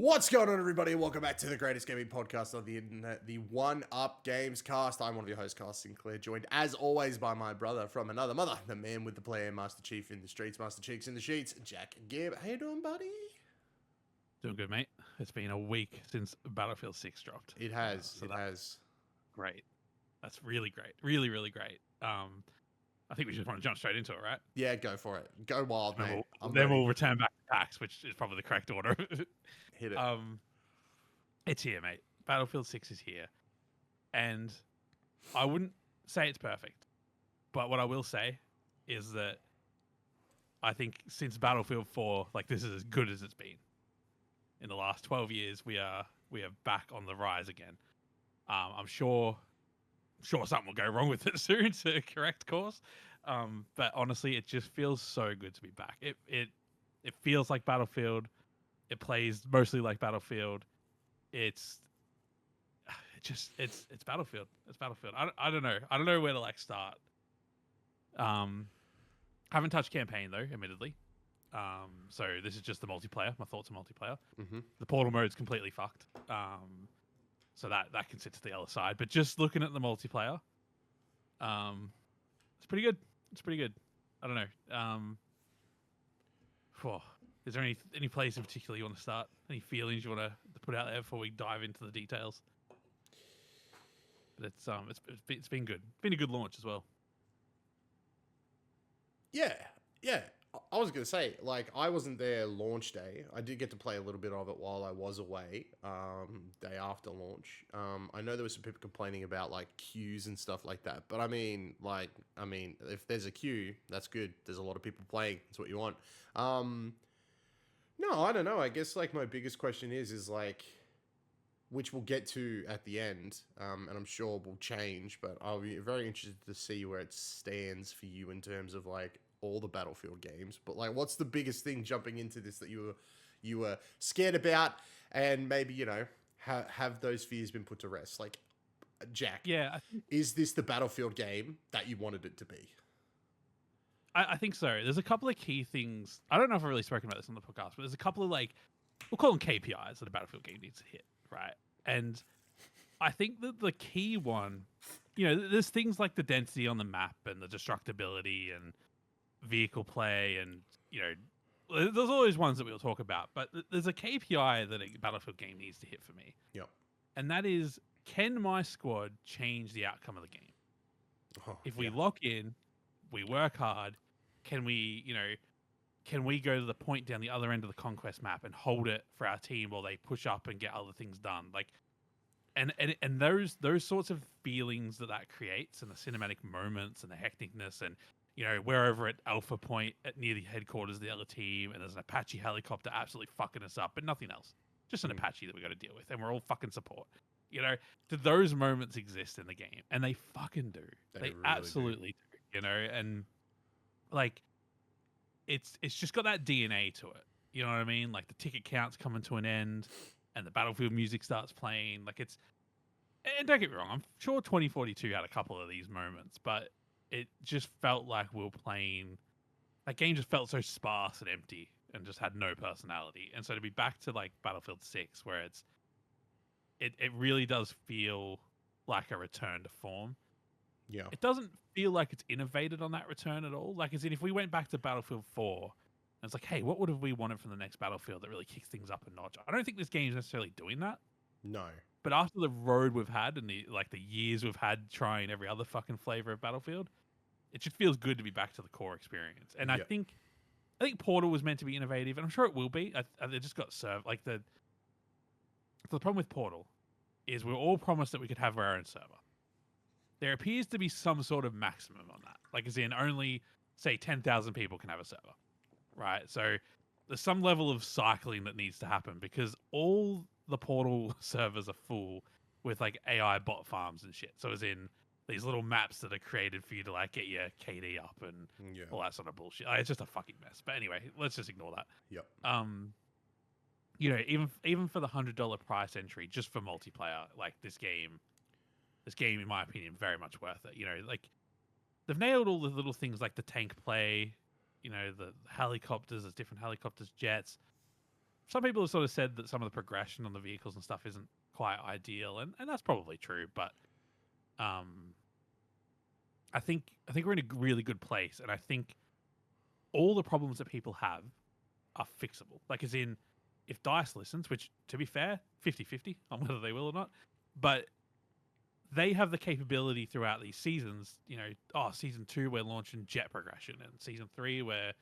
What's going on, everybody? Welcome back to the greatest gaming podcast on the internet, the One Up Gamescast. I'm one of your hosts, Carl Sinclair, joined as always by my brother from another mother, the man with the plan, Master Chief in the streets, Master Cheeks in the sheets, Jack Gibb. How you doing, buddy? Doing good, mate. It's been a week since Battlefield 6 dropped. It has. It has. Great. That's really great. Really, really great. I think we just want to jump straight into it, right? Yeah, go for it. Go wild, mate. Then we'll return back to PAX, which is probably the correct order. Hit it. It's here, mate. Battlefield 6 is here. And I wouldn't say it's perfect. But what I will say is that I think since Battlefield 4, like, this is as good as it's been. In the last 12 years, we are back on the rise again. I'm sure something will go wrong with it soon to correct course. But honestly, it just feels so good to be back. It feels like Battlefield. It plays mostly like Battlefield. It's Battlefield. It's Battlefield. I don't know. I don't know where to start. Haven't touched campaign though, admittedly. So this is just the multiplayer. My thoughts on multiplayer. Mm-hmm. The portal mode's completely fucked. So that can sit to the other side. But just looking at the multiplayer, it's pretty good. It's pretty good. I don't know. Is there any place in particular you want to start? Any feelings you want to put out there before we dive into the details? But it's been good. Been a good launch as well. Yeah. I was going to say, I wasn't there launch day. I did get to play a little bit of it while I was away, day after launch. I know there were some people complaining about, queues and stuff like that. But, I mean, if there's a queue, that's good. There's a lot of people playing. That's what you want. No, I don't know. I guess, my biggest question is which we'll get to at the end, and I'm sure will change. But I'll be very interested to see where it stands for you in terms of, all the Battlefield games, but what's the biggest thing jumping into this that you were scared about, and maybe have those fears been put to rest? Jack, yeah, is this the Battlefield game that you wanted it to be? I think so. There's a couple of key things. I don't know if I've really spoken about this on the podcast, but there's a couple of we'll call them KPIs that a Battlefield game needs to hit, right? And I think that the key one, there's things like the density on the map and the destructibility and vehicle play, and there's always ones that we'll talk about, but there's a KPI that a Battlefield game needs to hit for me. Yep. And that is, can my squad change the outcome of the game? If we lock in, we work hard, can we go to the point down the other end of the conquest map and hold it for our team while they push up and get other things done? And those sorts of feelings that creates, and the cinematic moments and the hecticness, and we're over at Alpha Point near the headquarters of the other team, and there's an Apache helicopter absolutely fucking us up, but nothing else. Just an Apache that we got to deal with, and we're all fucking support. Do those moments exist in the game? And they fucking do. They really absolutely do. And it's just got that DNA to it. You know what I mean? The ticket count's coming to an end, and the Battlefield music starts playing. And don't get me wrong, I'm sure 2042 had a couple of these moments, but it just felt like we were playing. That game just felt so sparse and empty and just had no personality. And so to be back to Battlefield 6, where it really does feel like a return to form. Yeah. It doesn't feel like it's innovated on that return at all. As in, if we went back to Battlefield 4, and it's hey, what would have we wanted from the next Battlefield that really kicks things up a notch? I don't think this game's necessarily doing that. No. But after the road we've had and the years we've had trying every other fucking flavor of Battlefield, it just feels good to be back to the core experience. And I think Portal was meant to be innovative, and I'm sure it will be. They just got served. The problem with Portal is we're all promised that we could have our own server. There appears to be some sort of maximum on that. As in, only, say, 10,000 people can have a server. Right? So there's some level of cycling that needs to happen, because all the Portal servers are full with AI bot farms and shit. So as in, these little maps that are created for you to get your KD up and all that sort of bullshit. It's just a fucking mess. But anyway, let's just ignore that. Yep. Even for the $100 price entry, just for multiplayer, this game in my opinion, very much worth it. They've nailed all the little things like the tank play, the helicopters, there's different helicopters, jets. some people have sort of said that some of the progression on the vehicles and stuff isn't quite ideal, and that's probably true. But I think we're in a really good place, and I think all the problems that people have are fixable. Like, as in, if DICE listens, which, to be fair, 50-50 on whether they will or not, but they have the capability throughout these seasons, season 2, we're launching jet progression, and season 3, we're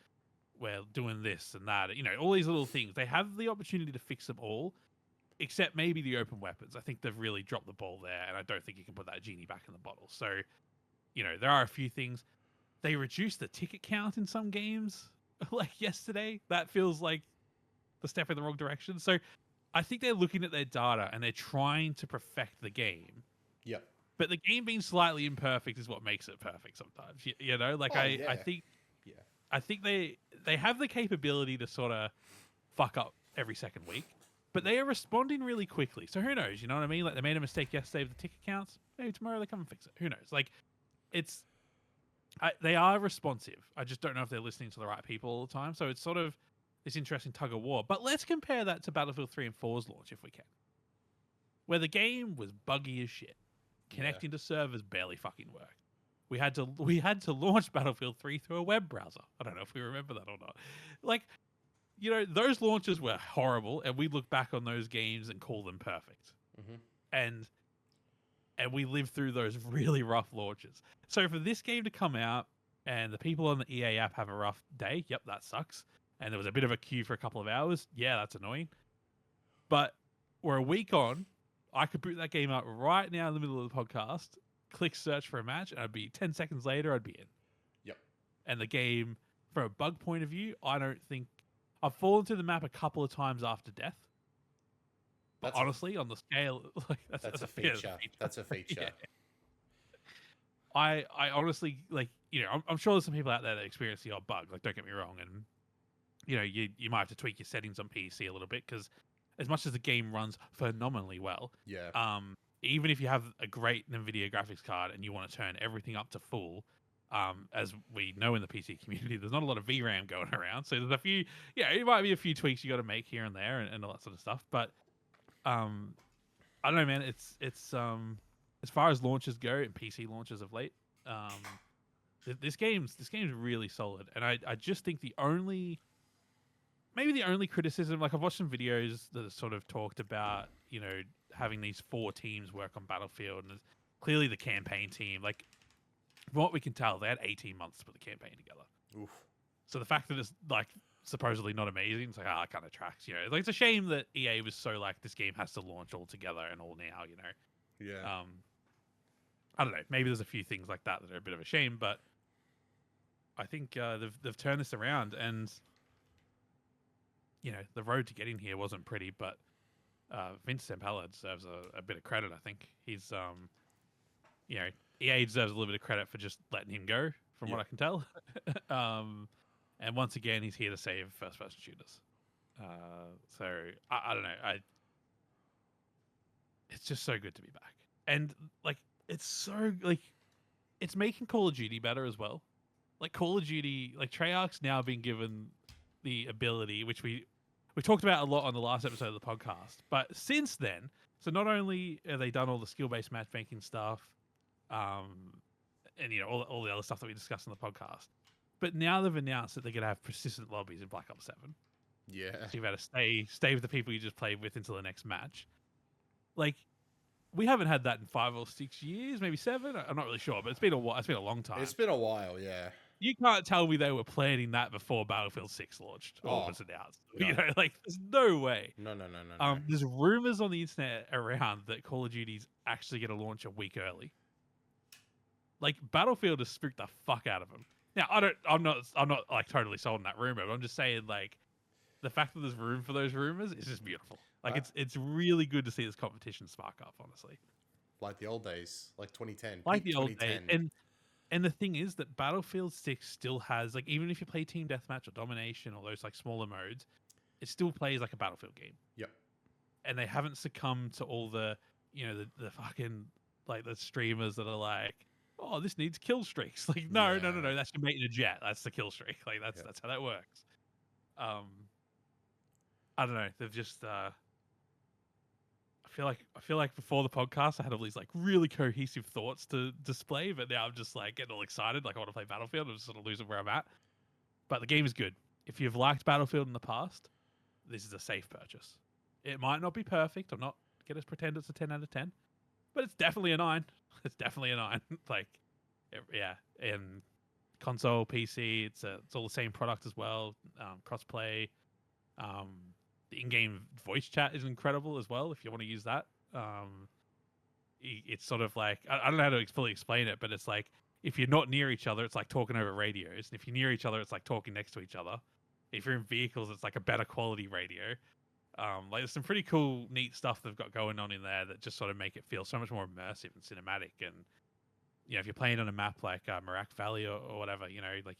doing this and that, all these little things. They have the opportunity to fix them all, except maybe the open weapons. I think they've really dropped the ball there, and I don't think you can put that genie back in the bottle. So, there are a few things. They reduced the ticket count in some games, like yesterday. That feels like the step in the wrong direction. So I think they're looking at their data and they're trying to perfect the game. Yep. But the game being slightly imperfect is what makes it perfect sometimes. I think they have the capability to sort of fuck up every second week, but they are responding really quickly. So who knows? You know what I mean? Like, they made a mistake yesterday with the ticket counts. Maybe tomorrow they come and fix it. Who knows? Like, they are responsive. I just don't know if they're listening to the right people all the time. So it's sort of this interesting tug of war. But let's compare that to Battlefield 3 and 4's launch, if we can, where the game was buggy as shit. Connecting to servers barely fucking worked. We had to launch Battlefield 3 through a web browser. I don't know if we remember that or not. Like, those launches were horrible, and we look back on those games and call them perfect. Mm-hmm. And we lived through those really rough launches. So for this game to come out and the people on the EA app have a rough day, yep, that sucks. And there was a bit of a queue for a couple of hours. Yeah, that's annoying. But we're a week on. I could boot that game up right now in the middle of the podcast, click search for a match, and I'd be 10 seconds later, I'd be in. Yep. And the game, from a bug point of view, I don't think... I've fallen through the map a couple of times after death. But honestly, on the scale, like, that's a feature. That's a feature. Yeah. I honestly, like, I'm sure there's some people out there that experience the odd bug. Like, don't get me wrong, and you might have to tweak your settings on PC a little bit, because as much as the game runs phenomenally well, even if you have a great NVIDIA graphics card and you want to turn everything up to full, as we know in the PC community, there's not a lot of VRAM going around. So there's a few, it might be a few tweaks you got to make here and there, and all that sort of stuff. But I don't know, man. It's as far as launches go, and PC launches of late, this game's really solid, and I just think the only criticism, like, I've watched some videos that have sort of talked about, having these 4 teams work on Battlefield, and clearly the campaign team, like, from what we can tell, they had 18 months to put the campaign together. Oof. So the fact that it's, like, supposedly not amazing, it's like, it kind of tracks, Like, it's a shame that EA was so like, this game has to launch all together and all now, Yeah. I don't know. Maybe there's a few things like that are a bit of a shame, but I think they've turned this around, and the road to getting here wasn't pretty, but Vince Zampella deserves a bit of credit. I think he's EA deserves a little bit of credit for just letting him go, from what I can tell. And once again, he's here to save first-person shooters. So I don't know. It's just so good to be back, and like, it's so, like, it's making Call of Duty better as well. Like, Call of Duty, like, Treyarch's now been given the ability, which we talked about a lot on the last episode of the podcast. But since then, so not only have they done all the skill-based matchmaking stuff, and all the other stuff that we discussed on the podcast, but now they've announced that they're going to have persistent lobbies in Black Ops 7. Yeah. So you've got to stay with the people you just played with until the next match. Like, we haven't had that in 5 or 6 years, maybe 7. I'm not really sure, but it's been a while. It's been a long time. It's been a while, yeah. You can't tell me they were planning that before Battlefield 6 launched or was announced. No. Like, there's no way. No. There's rumors on the internet around that Call of Duty's actually going to launch a week early. Like, Battlefield has spooked the fuck out of them. Now, I'm not like totally sold on that rumor, but I'm just saying, like, the fact that there's room for those rumors is just beautiful. Like, it's really good to see this competition spark up, honestly. Like the old days, like 2010. Like the old days. And the thing is that Battlefield 6 still has, like, even if you play Team Deathmatch or Domination or those, like, smaller modes, it still plays like a Battlefield game. Yep. And they haven't succumbed to all the, the fucking, like, the streamers that are like, oh, this needs kill streaks. Like, no, that's your mate in a jet. That's the kill streak. Like, that's how that works. I don't know. They've just. I feel like before the podcast I had all these like really cohesive thoughts to display, but now I'm just like getting all excited. Like I want to play Battlefield. I'm just sort of losing where I'm at. But the game is good. If you've liked Battlefield in the past, this is a safe purchase. It might not be perfect. I'm not going to pretend it's a 10 out of 10, but it's definitely a 9. It's definitely a 9. Like, yeah, in console, PC, it's all the same product as well. Crossplay. The in-game voice chat is incredible as well. If you want to use that, it's sort of like I don't know how to fully explain it, but it's like if you're not near each other, it's like talking over radios. And if you're near each other, it's like talking next to each other. If you're in vehicles, it's like a better quality radio. Like there's some pretty cool, neat stuff they've got going on in there that just sort of make it feel so much more immersive and cinematic. And you know, if you're playing on a map like Merak Valley or whatever, you know, like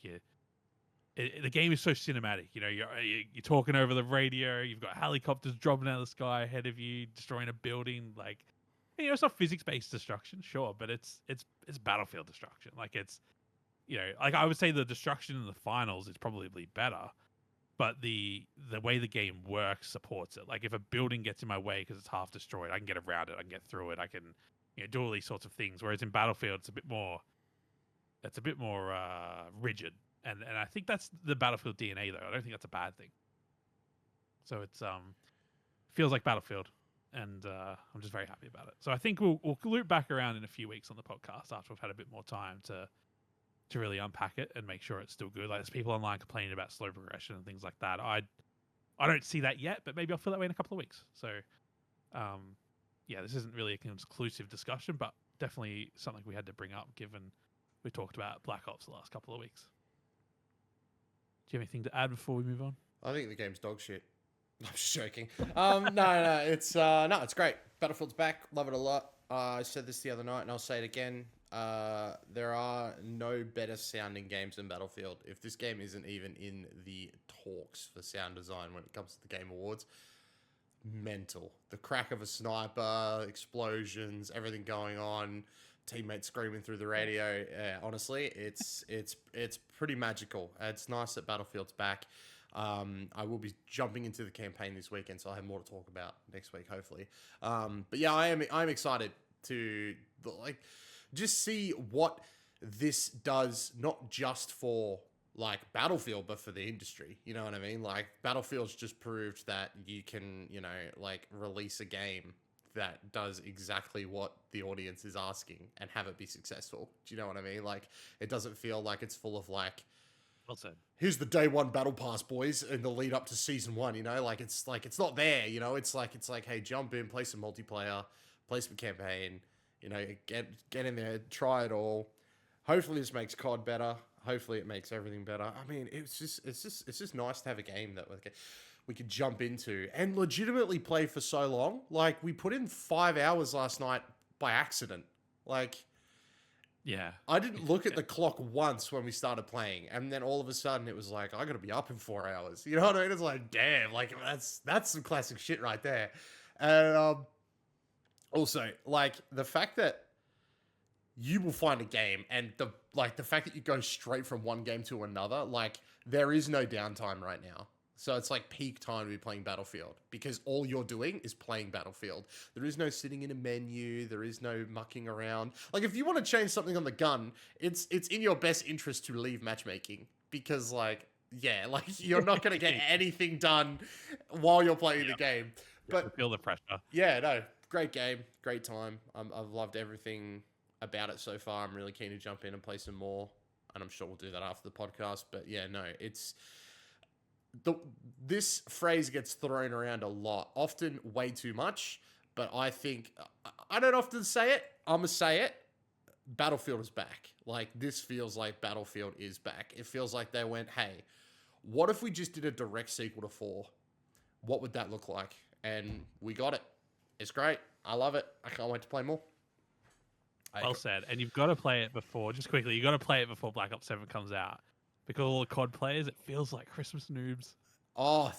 the game is so cinematic. You know, you're talking over the radio. You've got helicopters dropping out of the sky ahead of you, destroying a building. Like, you know, it's not physics-based destruction, sure, but it's battlefield destruction. Like it's, you know, like I would say the destruction in the finals is probably better, but the way the game works supports it. Like if a building gets in my way because it's half destroyed, I can get around it. I can get through it. I can, you know, do all these sorts of things. Whereas in Battlefield, it's a bit more rigid. And I think that's the Battlefield DNA, though. I don't think that's a bad thing. So it's feels like Battlefield, and I'm just very happy about it. So I think we'll loop back around in a few weeks on the podcast after we've had a bit more time to really unpack it and make sure it's still good. Like there's people online complaining about slow progression and things like that. I don't see that yet, but maybe I'll feel that way in a couple of weeks. So yeah, this isn't really a conclusive discussion, but definitely something we had to bring up given we talked about Black Ops the last couple of weeks. Do you have anything to add before we move on? I think the game's dog shit. I'm just joking. No, it's great. Battlefield's back. Love it a lot. I said this the other night, and I'll say it again. There are no better sounding games than Battlefield. If this game isn't even in the talks for sound design when it comes to the Game Awards, mental. The crack of a sniper, explosions, everything going on. Teammates screaming through the radio. Honestly, it's pretty magical. It's nice that Battlefield's back. I will be jumping into the campaign this weekend, so I'll have more to talk about next week, hopefully. But yeah, I'm excited to like just see what this does, not just for like Battlefield, but for the industry. You know what I mean? Like Battlefield's just proved that you can, you know, like release a game that does exactly what the audience is asking and have it be successful. Do you know what I mean? Like, it doesn't feel like it's full of like, well said. Here's the day one battle pass, boys, in the lead up to season 1. You know, like it's not there. You know, it's like hey, jump in, play some multiplayer, play some campaign. You know, get in there, try it all. Hopefully, this makes COD better. Hopefully, it makes everything better. I mean, it's just nice to have a game that we could jump into and legitimately play for so long. Like, we put in 5 hours last night by accident. Like, yeah, I didn't look at the clock once when we started playing, and then all of a sudden it was like, I gotta be up in 4 hours. You know what I mean? It's like, damn, like that's some classic shit right there. And also, like, the fact that you will find a game, and the fact that you go straight from one game to another, like, there is no downtime right now. So it's like peak time to be playing Battlefield because all you're doing is playing Battlefield. There is no sitting in a menu. There is no mucking around. Like, if you want to change something on the gun, it's in your best interest to leave matchmaking because, like, yeah, like you're not going to get anything done while you're playing the game. But feel the pressure. Yeah, no, great game, great time. I've loved everything about it so far. I'm really keen to jump in and play some more, and I'm sure we'll do that after the podcast. But yeah, no, it's. This phrase gets thrown around a lot, often way too much, but I think, I don't often say it, I'm going to say it, Battlefield is back. Like, this feels like Battlefield is back. It feels like they went, hey, what if we just did a direct sequel to 4? What would that look like? And we got it. It's great. I love it. I can't wait to play more. Well said. And you've got to play it before, just quickly, you've got to play it before Black Ops 7 comes out. Because all the COD players, it feels like Christmas noobs. Oh,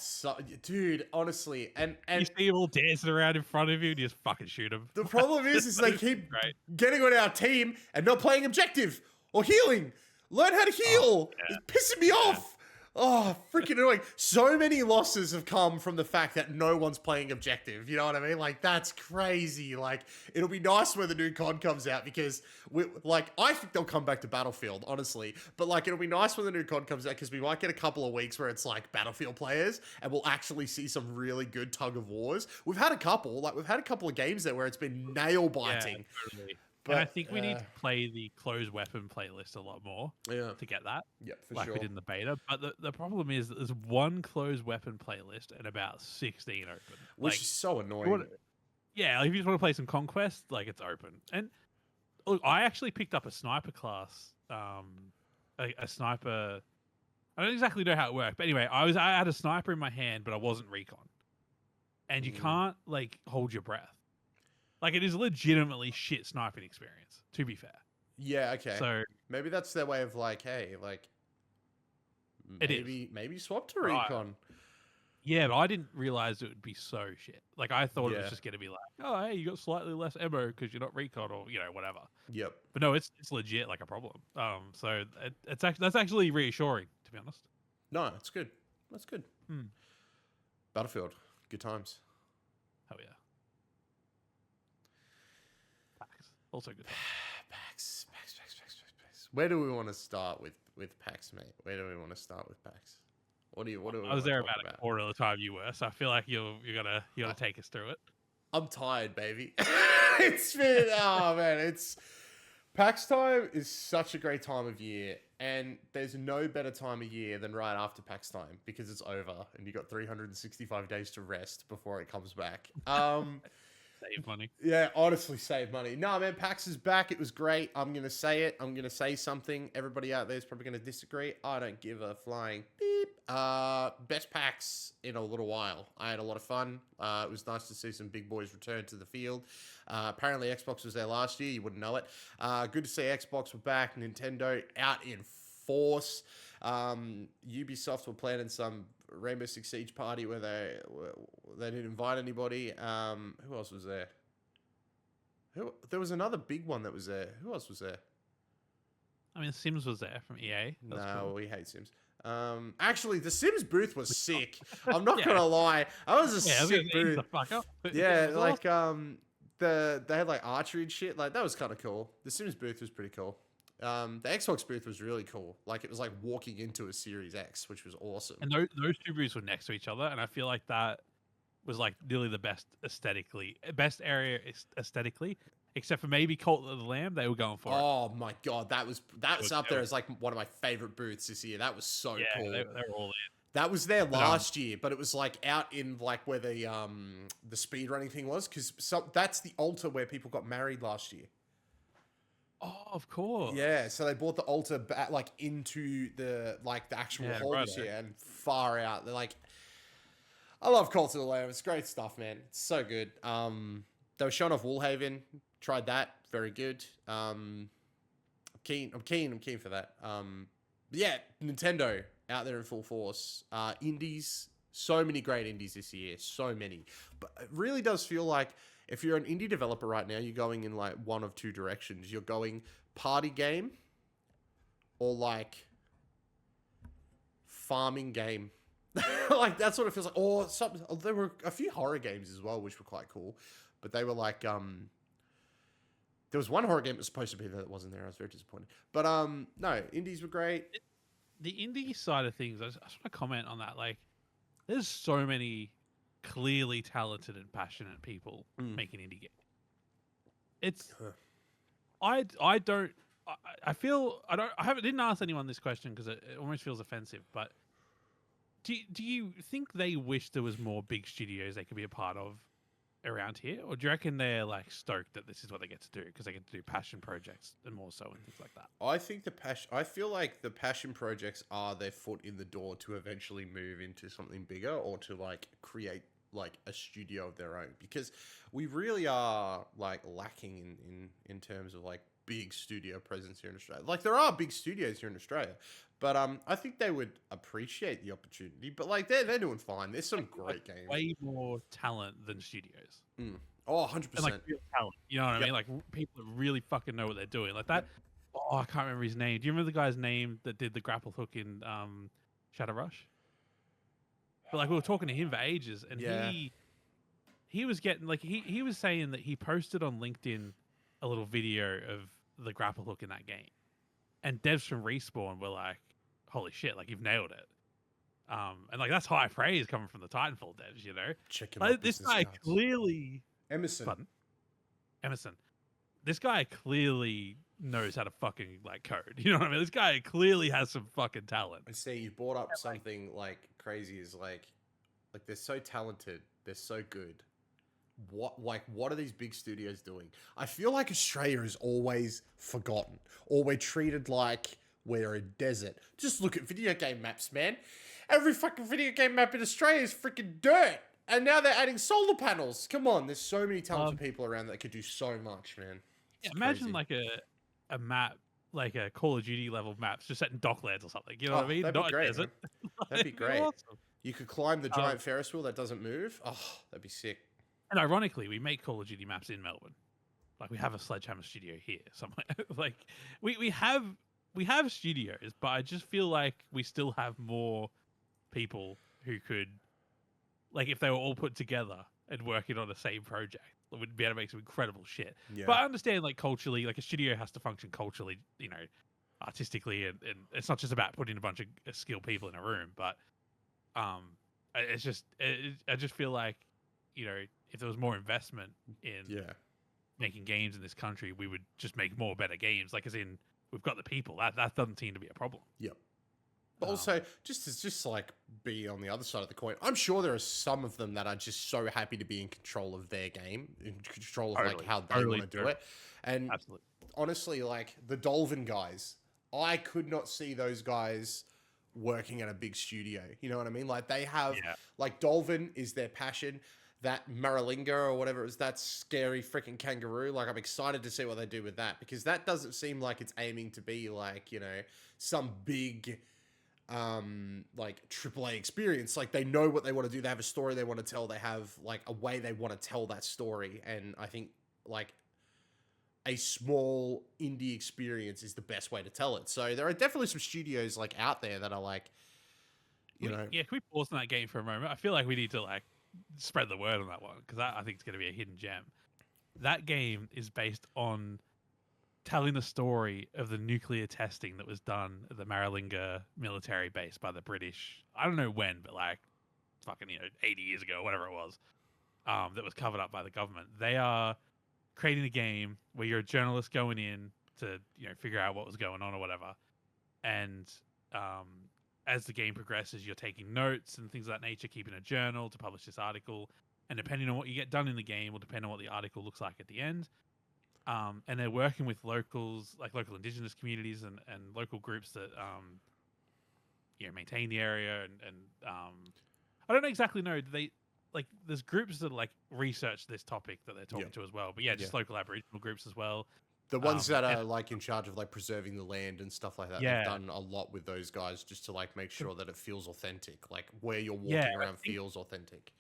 dude, honestly, and you see them all dancing around in front of you, and you just fucking shoot them. The problem is they keep getting on our team and not playing objective or healing. Learn how to heal. It's pissing me off. Oh, freaking annoying. So many losses have come from the fact that no one's playing objective. You know what I mean? Like, that's crazy. Like, it'll be nice when the new COD comes out because, I think they'll come back to Battlefield, honestly. But, like, it'll be nice when the new COD comes out because we might get a couple of weeks where it's, like, Battlefield players and we'll actually see some really good tug of wars. We've had a couple. Like, we've had a couple of games there where it's been nail-biting. Yeah, totally. But, and I think we need to play the closed weapon playlist a lot more to get that. Yeah, for like sure. we did in the beta. But the problem is that there's one closed weapon playlist and about 16 open. Which is so annoying. Yeah, like if you just want to play some Conquest, like it's open. And look, I actually picked up a sniper class, a sniper. I don't exactly know how it worked, but anyway, I had a sniper in my hand, but I wasn't recon. And you can't like hold your breath. Like, it is legitimately shit sniping experience, to be fair. Yeah, okay. So maybe that's their way of like, hey, like, maybe swap to recon. Yeah, but I didn't realize it would be so shit. Like, I thought it was just going to be like, oh, hey, you got slightly less ammo because you're not recon or, whatever. Yep. But no, it's legit like a problem. So that's actually reassuring, to be honest. No, it's good. That's good. Battlefield, good times. Hell yeah. PAX, also good times. PAX. Where do we want to start with PAX, mate? Where do we want to start with PAX? What do we I was there about a quarter of the time you were, so I feel like you gotta take us through it. I'm tired, baby. It's been it's PAX time is such a great time of year, and there's no better time of year than right after PAX time because it's over and you got 365 days to rest before it comes back. Save money. Yeah, honestly, save money. No, man, PAX is back. It was great. I'm going to say it. I'm going to say something. Everybody out there is probably going to disagree. I don't give a flying beep. Best PAX in a little while. I had a lot of fun. It was nice to see some big boys return to the field. Apparently, Xbox was there last year. You wouldn't know it. Good to see Xbox were back. Nintendo out in force. Ubisoft were planning some Rainbow Six Siege party where they didn't invite anybody. Who else was there? There was another big one that was there. Who else was there? I mean, Sims was there from EA. No, we hate Sims. Actually, the Sims booth was sick. I'm not gonna lie, that was a sick booth. The fuck up. Yeah, like they had like archery and shit. Like that was kind of cool. The Sims booth was pretty cool. The Xbox booth was really cool. Like it was like walking into a Series X, which was awesome. And those two booths were next to each other, and I feel like that was like nearly the best area aesthetically, except for maybe Cult of the Lamb. They were going for it. Oh my god, that was up there as like one of my favorite booths this year. That was so cool. They were all in. That was there last year, but it was like out in like where the speedrunning thing was, because that's the altar where people got married last year. Oh, of course. Yeah, so they brought the altar back like into the actual hall this year and far out. They're like, I love Cult of the Lamb. It's great stuff, man. It's so good. They were showing off Woolhaven. Tried that. Very good. I'm keen for that. But yeah, Nintendo out there in full force. Indies, so many great indies this year. So many. But it really does feel like if you're an indie developer right now, you're going in like one of two directions. You're going party game or like farming game. Like that's what it feels like. Or something. There were a few horror games as well, which were quite cool. But they were like, there was one horror game that was supposed to be there that wasn't there. I was very disappointed. But no, indies were great. The indie side of things, I just want to comment on that. Like, there's so many clearly talented and passionate people making indie games. It's I didn't ask anyone this question because it almost feels offensive, but do you think they wish there was more big studios they could be a part of around here, or do you reckon they're like stoked that this is what they get to do because they get to do passion projects and more so and things like that? I think I feel like the passion projects are their foot in the door to eventually move into something bigger or to like create like a studio of their own, because we really are like lacking in terms of like big studio presence here in Australia. Like there are big studios here in Australia, but I think they would appreciate the opportunity. But like they're doing fine. There's some great games. Way more talent than studios. Oh, 100%. And like real talent. You know what I mean? Like people that really fucking know what they're doing. Like that. Oh, I can't remember his name. Do you remember the guy's name that did the grapple hook in Shadowrush. But like we were talking to him for ages, and Yeah. he was getting like he was saying that he posted on LinkedIn a little video of the grapple hook in that game, and devs from Respawn were like, "Holy shit! Like you've nailed it." And like that's high praise coming from the Titanfall devs, you know. Check him Like, out. this Business guy cards. clearly, Emerson. pardon, Emerson. This guy clearly knows how to fucking like code. You know what I mean? This guy clearly has some fucking talent. I see you brought up something like crazy. Is like they're so talented. They're so good. What are these big studios doing? I feel like Australia is always forgotten, or we're treated like we're a desert. Just look at video game maps, man. Every fucking video game map in Australia is freaking dirt. And now they're adding solar panels. Come on, there's so many talented people around that could do so much, man. Yeah, imagine like a map, like a Call of Duty level maps, just set in Docklands or something. You know what I mean? That'd be Not great, a desert. That'd be great. Awesome. You could climb the giant Ferris wheel that doesn't move. Oh, that'd be sick. And ironically, we make Call of Duty maps in Melbourne. Like we have a Sledgehammer studio here somewhere. Like we have studios, but I just feel like we still have more people who could, like, if they were all put together and working on the same project, would be able to make some incredible shit. Yeah. But I understand, like, culturally, like a studio has to function culturally, you know, artistically, and it's not just about putting a bunch of skilled people in a room. But it's just, I just feel like, you know, if there was more investment in making games in this country, we would just make more better games. Like, as in, we've got the people. That doesn't seem to be a problem. Yep. But also, just like be on the other side of the coin, I'm sure there are some of them that are just so happy to be in control of their game, in control of like how they want to do it. And absolutely, honestly, like the Dolphin guys, I could not see those guys working at a big studio. You know what I mean? Like they have, like Dolphin is their passion. That Maralinga or whatever it is, that scary freaking kangaroo. Like, I'm excited to see what they do with that, because that doesn't seem like it's aiming to be like, you know, some big, like AAA experience. Like, they know what they want to do. They have a story they want to tell. They have like a way they want to tell that story. And I think like a small indie experience is the best way to tell it. So there are definitely some studios like out there that are like, you know. Yeah, can we pause on that game for a moment? I feel like we need to like spread the word on that one, because I think it's going to be a hidden gem. That game is based on telling the story of the nuclear testing that was done at the Maralinga military base by the British. I don't know when, but like fucking, you know, 80 years ago, whatever it was, that was covered up by the government. They are creating a game where you're a journalist going in to, you know, figure out what was going on or whatever. And as the game progresses, you're taking notes and things of that nature, keeping a journal to publish this article. And depending on what you get done in the game will depend on what the article looks like at the end. And they're working with locals, like local indigenous communities and local groups that, you know, maintain the area. And I don't exactly know. They like there's groups that like research this topic that they're talking to as well. But yeah, just local Aboriginal groups as well. The ones that are like in charge of like preserving the land and stuff like that. Yeah. They've done a lot with those guys just to like make sure that it feels authentic. Like where you're walking around feels authentic.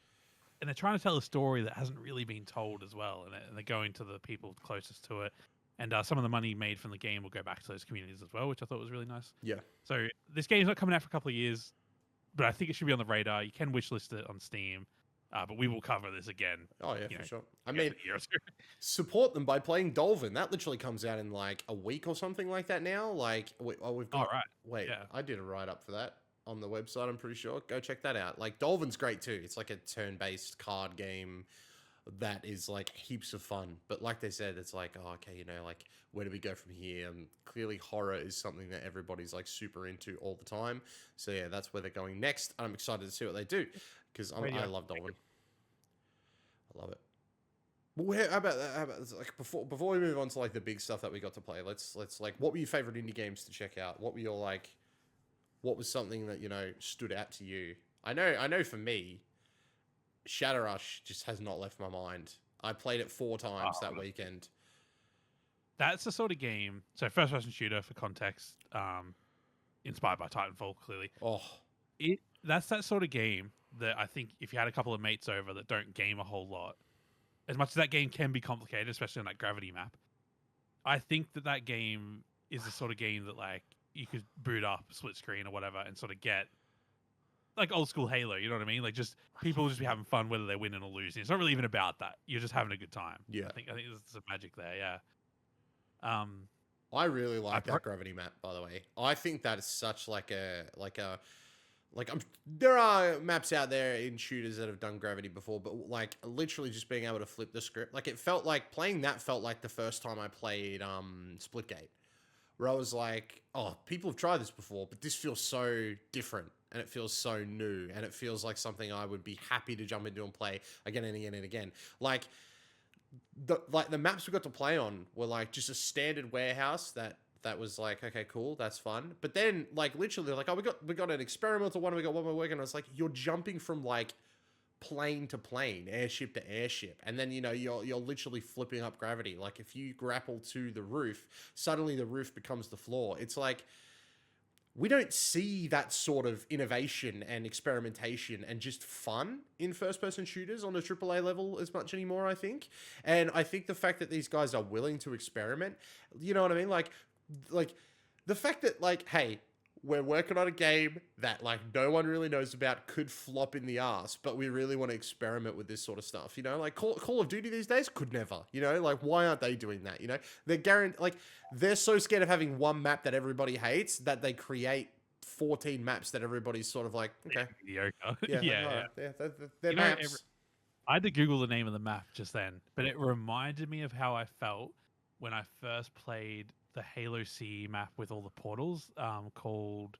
And they're trying to tell a story that hasn't really been told as well. And they're going to the people closest to it. And some of the money made from the game will go back to those communities as well, which I thought was really nice. Yeah. So this game's not coming out for a couple of years, but I think it should be on the radar. You can wishlist it on Steam. But we will cover this again. Oh, yeah, for sure. I mean, support them by playing Dolphin. That literally comes out in like a week or something like that now. Like, we've got... Oh, right. Wait, I did a write-up for that on the website, I'm pretty sure. Go check that out. Like, Dolphin's great too. It's like a turn-based card game that is like heaps of fun. But like they said, it's like, oh, okay, you know, like, where do we go from here? Clearly, horror is something that everybody's like super into all the time. So yeah, that's where they're going next. I'm excited to see what they do. Because I love Dolphin. I love it. But how about like before we move on to like the big stuff that we got to play, let's like, what were your favorite indie games to check out? What were your like, what was something that, you know, stood out to you? I know for me, Shadowrush just has not left my mind. I played it 4 times that weekend. That's the sort of game. So first person shooter for context, inspired by Titanfall, clearly. That's that sort of game that I think if you had a couple of mates over that don't game a whole lot, as much as that game can be complicated, especially on that gravity map, I think that game is the sort of game that like you could boot up split screen or whatever and sort of get like old school Halo. You know what I mean? Like just people just be having fun whether they're winning or losing. It's not really even about that. You're just having a good time. Yeah. I think there's some magic there. Yeah. I really like that gravity map, by the way. I think that is such there are maps out there in shooters that have done gravity before, but like literally just being able to flip the script, like it felt like playing that felt like the first time I played Splitgate, where I was like, oh, people have tried this before, but this feels so different and it feels so new and it feels like something I would be happy to jump into and play again and again and again. Like the maps we got to play on were like just a standard warehouse that was like, okay, cool, that's fun. But then like literally like, oh, we got an experimental one, we got one more working. I was like, you're jumping from like plane to plane, airship to airship, and then you're literally flipping up gravity. Like if you grapple to the roof, suddenly the roof becomes the floor. It's like we don't see that sort of innovation and experimentation and just fun in first-person shooters on a AAA level as much anymore, I think. And I think the fact that these guys are willing to experiment, you know what I mean? Like the fact that like, hey, we're working on a game that like no one really knows about, could flop in the ass, but we really want to experiment with this sort of stuff. Like Call of Duty these days could never. Like why aren't they doing that? They're so scared of having one map that everybody hates that they create 14 maps that everybody's sort of like, okay, yeah. They're maps. I had to Google the name of the map just then, but it reminded me of how I felt when I first played the Halo CE map with all the portals, called,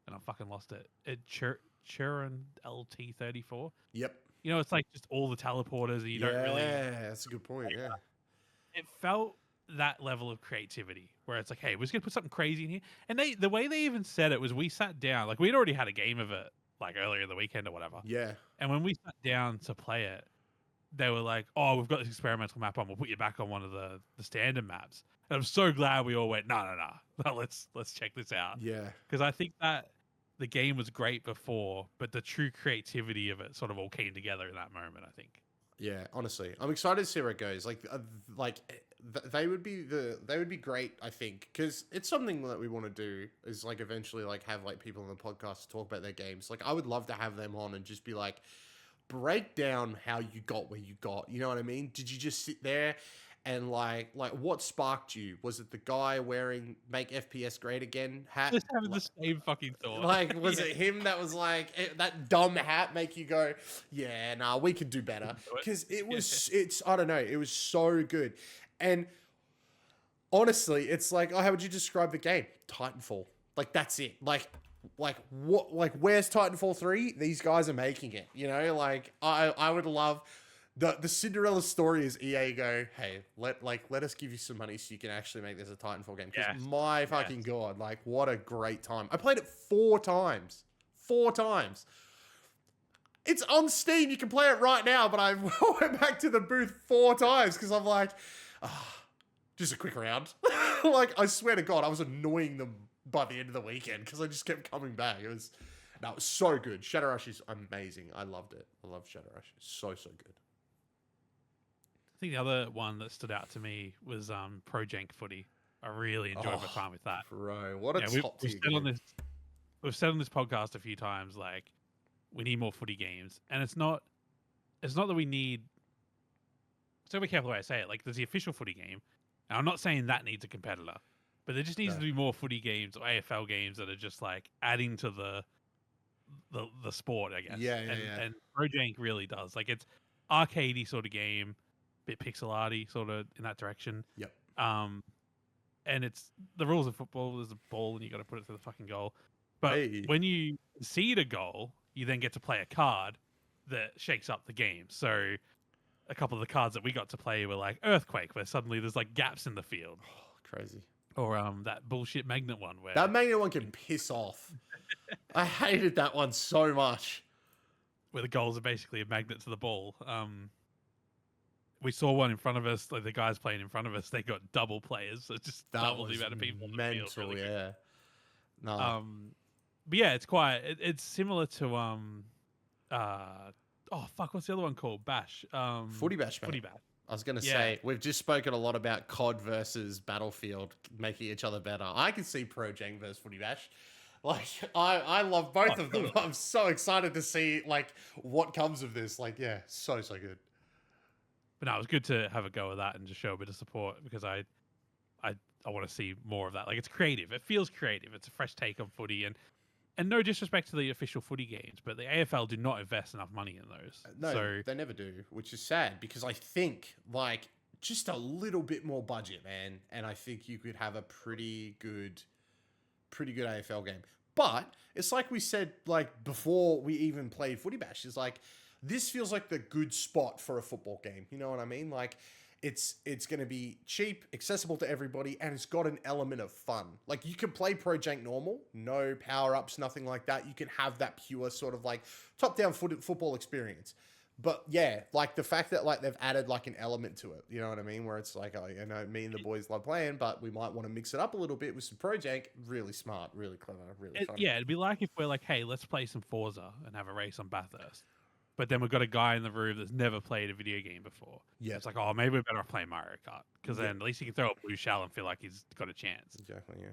and I fucking lost it. Churin LT34. Yep. It's like just all the teleporters, and you don't really. Yeah, that's a good point. Yeah. It felt that level of creativity where it's like, hey, we're just gonna put something crazy in here. And the way they even said it was, we sat down, like we'd already had a game of it like earlier in the weekend or whatever. Yeah. And when we sat down to play it, they were like, oh, we've got this experimental map on. We'll put you back on one of the standard maps. And I'm so glad we all went, no, let's check this out. Yeah. Because I think that the game was great before, but the true creativity of it sort of all came together in that moment, I think. Yeah, honestly, I'm excited to see where it goes. They would be great, I think, because it's something that we want to do is like eventually like have like people on the podcast to talk about their games. Like I would love to have them on and just be like, break down how you got where you got. You know what I mean? Did you just sit there and like what sparked you? Was it the guy wearing "Make FPS Great Again" hat? Just having the same fucking thought. Like, was it him that was like, that dumb hat make you go, yeah, nah, we could do better? Because I don't know, it was so good. And honestly, it's like, oh, how would you describe the game? Titanfall. Like, that's it. Like what? Like, where's Titanfall 3? These guys are making it. Like I would love. The Cinderella story is EA go, hey, let us give you some money so you can actually make this a Titanfall game. Because my fucking God, like what a great time. I played it 4 times. 4 times. It's on Steam. You can play it right now, but I went back to the booth 4 times because I'm like, just a quick round. Like, I swear to God, I was annoying them by the end of the weekend because I just kept coming back. It was so good. Shadowrush is amazing. I loved it. I love Shadowrush. It's so good. I think the other one that stood out to me was Pro Jank Footy. I really enjoyed my time with that. Bro, what a top tier game. We've said on this podcast a few times, like, we need more footy games. And it's not that we need... So be careful the way I say it. Like, there's the official footy game. And I'm not saying that needs a competitor. But there just needs to be more footy games or AFL games that are just, like, adding to the sport, I guess. And Pro Jank really does. Like, it's arcadey sort of game, bit pixel arty sort of in that direction. Yep. And it's the rules of football. There's a ball and you got to put it through the fucking goal. But when you concede a goal, you then get to play a card that shakes up the game. So a couple of the cards that we got to play were like Earthquake, where suddenly there's like gaps in the field. Oh, crazy. Or that bullshit magnet one where that magnet one can piss off. I hated that one so much. Where the goals are basically a magnet to the ball. We saw one in front of us, like the guys playing in front of us, they got double players, so just double the amount of people on the field. Really yeah. No. But yeah, it's similar to what's the other one called? Bash. Footy Bash, mate. Footy Bash. I was going to say, we've just spoken a lot about COD versus Battlefield making each other better. I can see Pro Jank versus Footy Bash. Like I love both Oh, of them. totally. I'm so excited to see like what comes of this. Like, yeah, so good. But no, it was good to have a go at that and just show a bit of support because I want to see more of that. Like it's creative. It feels creative. It's a fresh take on footy and no disrespect to the official footy games, but the AFL do not invest enough money in those. No, So they never do, which is sad because I think like just a little bit more budget, man, and I think you could have a pretty good AFL game. But it's like we said, like before we even played Footy Bash, is like this feels like the good spot for a football game. You know what I mean? Like it's going to be cheap, accessible to everybody, and it's got an element of fun. Like you can play Pro Jank normal, no power ups, nothing like that. You can have that pure sort of like top down football experience. But yeah, like the fact that like they've added like an element to it, you know what I mean? Where it's like, oh, you know, me and the boys love playing, but we might want to mix it up a little bit with some Pro Jank. Really smart, really clever, really fun. yeah, it'd be like if we're like, hey, let's play some Forza and have a race on Bathurst. But then we've got a guy in the room that's never played a video game before. Yeah, It's like, oh, maybe we're better off playing Mario Kart because Yeah. then at least he can throw a blue shell and feel like he's got a chance. exactly. Yeah,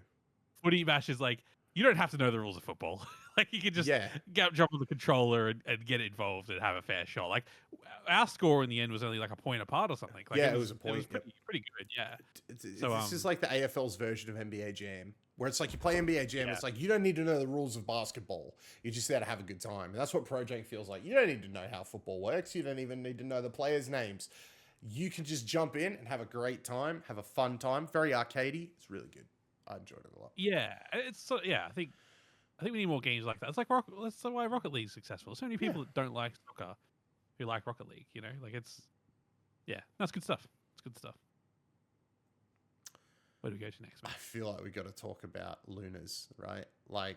Footy Bash is like, you don't have to know the rules of football. Like you can just yeah, jump on the controller and get involved and have a fair shot. Like our score in the end was only like a point apart or something. Like yeah. It was a point. It was pretty good. Yeah. So This is like the AFL's version of NBA Jam, where it's like you play NBA Jam. Yeah. It's like you don't need to know the rules of basketball. You're just there to have a good time. And that's what Pro Jank feels like. You don't need to know how football works. You don't even need to know the players' names. You can just jump in and have a great time, have a fun time. Very arcadey. It's really good. I enjoyed it a lot. Yeah, it's so yeah. I think we need more games like that. It's like that's why Rocket League's successful. So many people that don't like soccer who like Rocket League. You know, like that's good stuff. It's good stuff. Where do we go to next, I man? feel like we got to talk about Lunas, right? Like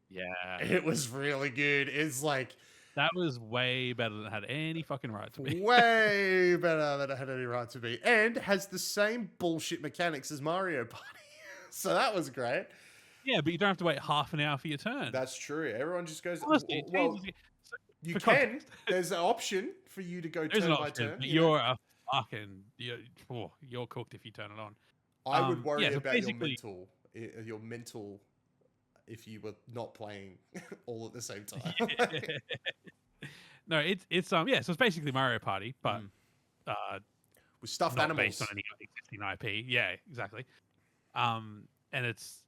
Yeah, it was really good. It's like that was way better than it had any fucking right to be. way better than it had any right to be, and has the same bullshit mechanics as Mario Party. So that was great. Yeah, but you don't have to wait half an hour for your turn. That's true. Everyone just goes. Honestly, it Well, changes you for can. context. There's an option for you to go There's turn an by option, turn. but you know? you're a fucking you're cooked if you turn it on. I would worry yeah, so about your basically- mental if you were not playing all at the same time. No, it's So it's basically Mario Party, but With stuffed not animals. based on any existing IP. Yeah, exactly. And it's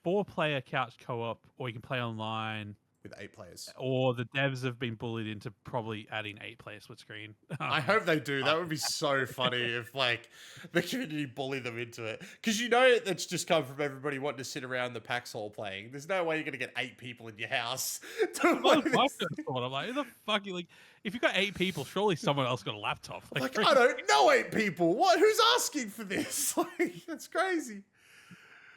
4-player couch co-op, or you can play online, with 8 players. or the devs have been bullied into probably adding 8-player split screen. I hope they do. That would be so funny if like the community bully them into it. Because you know it's just come from everybody wanting to sit around the PAX hall playing. There's no way you're gonna get 8 people in your house to play My this. first thought, I'm like, who the fuck you like? If you got 8 people, surely someone else got a laptop. Like I don't know 8 people. What? Who's asking for this? Like that's crazy.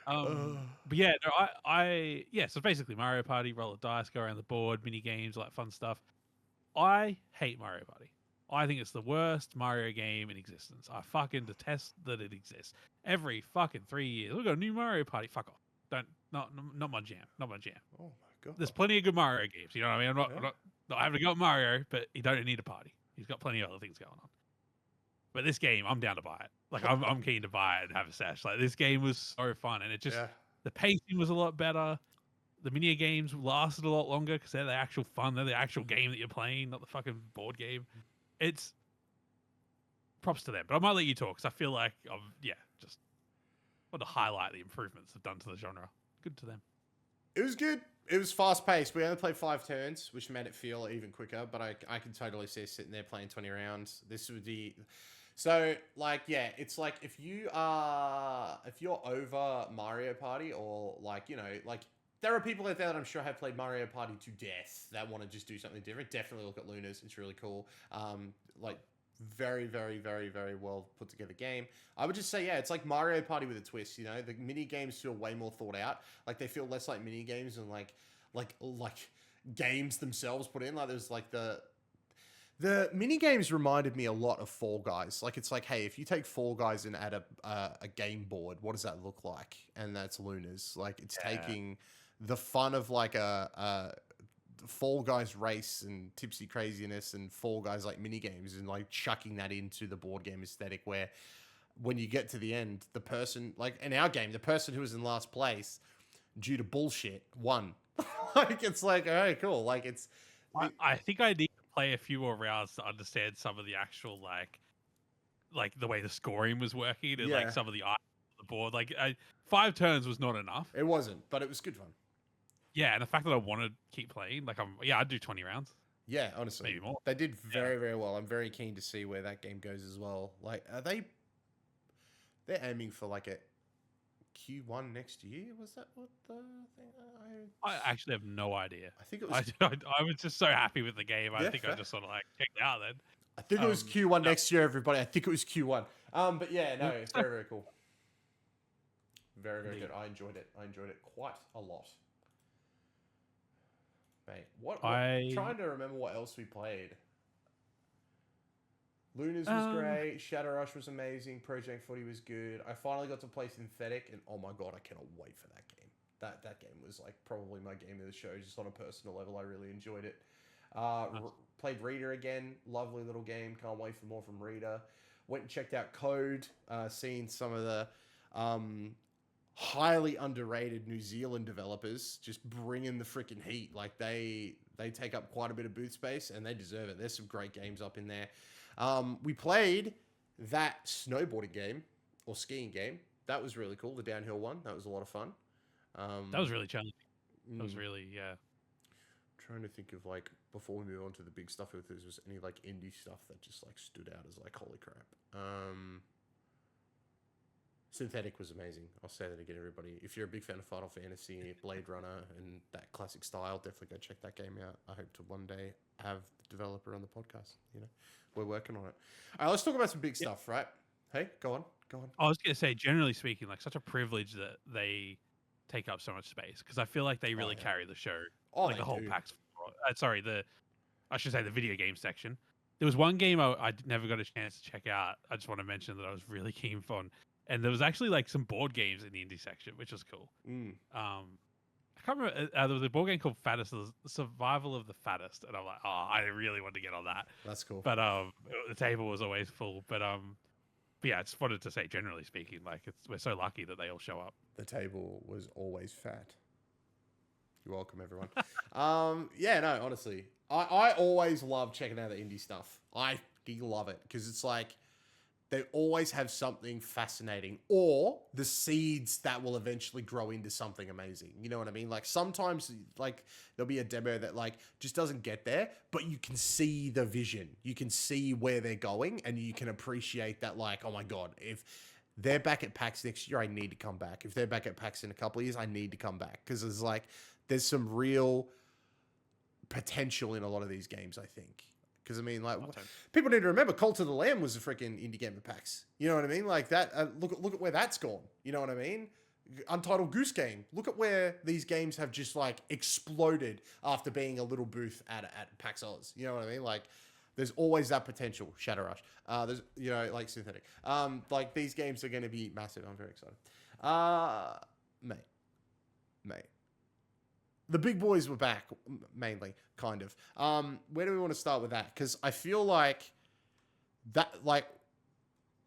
But yeah, no, so basically Mario Party, roll a dice, go around the board, mini games, all that fun stuff. I hate Mario Party. I think it's the worst Mario game in existence. I fucking detest that it exists. Every fucking 3 years, we've got a new Mario Party. Fuck off. Not my jam. Not my jam. Oh my god. There's plenty of good Mario games. You know what I mean? I'm not having to go at Mario, but he don't need a party. He's got plenty of other things going on. But this game, I'm down to buy it. Like I'm keen to buy it and have a sesh. Like this game was so fun, and it just the pacing was a lot better. The mini games lasted a lot longer because they're the actual fun. They're the actual game that you're playing, not the fucking board game. It's props to them. But I might let you talk because I feel like just want to highlight the improvements they've done to the genre. Good to them. It was good. It was fast paced. We only played 5 turns, which made it feel even quicker. But I can totally see us sitting there playing 20 rounds. This would be so like it's like if you're over Mario Party or like like there are people out there that I'm sure have played Mario Party to death that want to just do something different. Definitely look at Lunas. It's really cool. Like very, very, very, very well put together game. I would just say, it's like Mario Party with a twist. You know, the mini games feel way more thought out. Like they feel less like mini games and like games themselves put in. Like there's like the mini games reminded me a lot of Fall Guys. Like it's like, hey, if you take Fall Guys and add a game board, what does that look like? And that's Lunas. Like it's taking the fun of like a Fall Guys race and tipsy craziness and Fall Guys like mini games and like chucking that into the board game aesthetic where when you get to the end, the person like in our game, the person who was in last place due to bullshit, won. Like, it's like, all right, cool. Like, it's... I think I need to play a few more rounds to understand some of the actual, like the way the scoring was working and like some of the items on the board. Like 5 turns was not enough. It wasn't, but it was good fun. Yeah, and the fact that I want to keep playing, like I'd do 20 rounds. Yeah, honestly, maybe more. They did very, very well. I'm very keen to see where that game goes as well. Like, are they're aiming for like a Q1 next year? Was that what the thing? I actually have no idea. I think it was. I was just so happy with the game. I think fair. I just sort of like checked out then. I think it was Q1 next year, everybody. I think it was Q1. But yeah, no, it's very, very cool. Very, very good. I enjoyed it. I enjoyed it quite a lot. Mate, I'm trying to remember what else we played. Lunas was great. Shadowrush was amazing. Project Footy was good. I finally got to play Synthetic, and oh my god, I cannot wait for that game. That game was like probably my game of the show, just on a personal level. I really enjoyed it. Played Reader again. Lovely little game. Can't wait for more from Reader. Went and checked out Code. Seen some of the highly underrated New Zealand developers just bringing the freaking heat. Like they take up quite a bit of booth space, and they deserve it. There's some great games up in there. We played that snowboarding game or skiing game. That was really cool. The downhill one. That was a lot of fun. That was really challenging. That was really, yeah. Trying to think of like, before we move on to the big stuff, if there was any like indie stuff that just like stood out as like, holy crap. Synthetic was amazing. I'll say that again, everybody. If you're a big fan of Final Fantasy, Blade Runner, and that classic style, definitely go check that game out. I hope to one day have the developer on the podcast. You know, we're working on it. All right, let's talk about some big stuff, right? Hey, go on. I was going to say, generally speaking, like such a privilege that they take up so much space, because I feel like they really carry the show. Like the whole PAX. I should say the video game section. There was one game I never got a chance to check out. I just want to mention that I was really keen on. And there was actually like some board games in the indie section, which was cool. I can't remember. There was a board game called Fattest, the Survival of the Fattest, and I'm like, oh, I really want to get on that. That's cool. But the table was always full. But yeah, I just wanted to say, generally speaking, like we're so lucky that they all show up. The table was always fat. You're welcome, everyone. Yeah, no, honestly, I always love checking out the indie stuff. I love it because it's like, they always have something fascinating, or the seeds that will eventually grow into something amazing. You know what I mean? Like sometimes like there'll be a demo that like just doesn't get there, but you can see the vision. You can see where they're going, and you can appreciate that, like, oh my God, if they're back at PAX next year, I need to come back. If they're back at PAX in a couple of years, I need to come back. Because there's some real potential in a lot of these games, I think. Because, I mean, like, people need to remember, Cult of the Lamb was a freaking indie game at PAX. You know what I mean? Like, that, look at where that's gone. You know what I mean? Untitled Goose Game. Look at where these games have just, like, exploded after being a little booth at PAX Aus. You know what I mean? Like, there's always that potential. Shadowrush. There's, you know, like, Synthetic. Like, these games are going to be massive. I'm very excited. Mate. The big boys were back, mainly, kind of. Where do we want to start with that? Because I feel like that, like,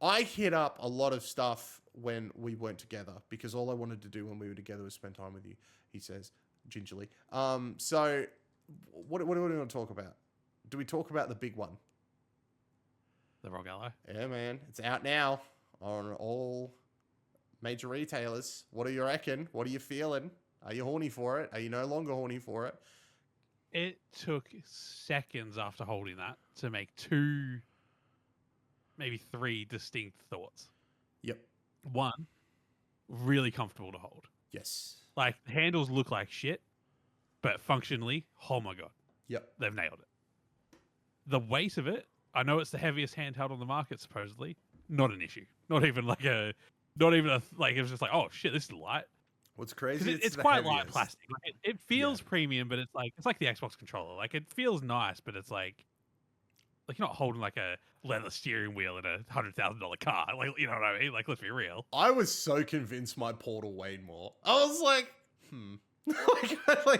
I hit up a lot of stuff when we weren't together, because all I wanted to do when we were together was spend time with you, he says, gingerly. So, what do we want to talk about? Do we talk about the big one? The Rogue Ally? Yeah, man. It's out now on all major retailers. What do you reckon? What are you feeling? Are you horny for it? Are you no longer horny for it? It took seconds after holding that to make 2, maybe 3 distinct thoughts. Yep. 1, really comfortable to hold. Yes. Like, the handles look like shit, but functionally, oh my God. Yep. They've nailed it. The weight of it, I know it's the heaviest handheld on the market, supposedly. Not an issue. Not even like it was just like, oh shit, this is light. What's crazy? It's quite light plastic. Like it feels premium, but it's like the Xbox controller. Like it feels nice, but it's like you're not holding like a leather steering wheel in a $100,000 car. Like, you know what I mean? Like, let's be real. I was so convinced my Portal weighed more. I was like, I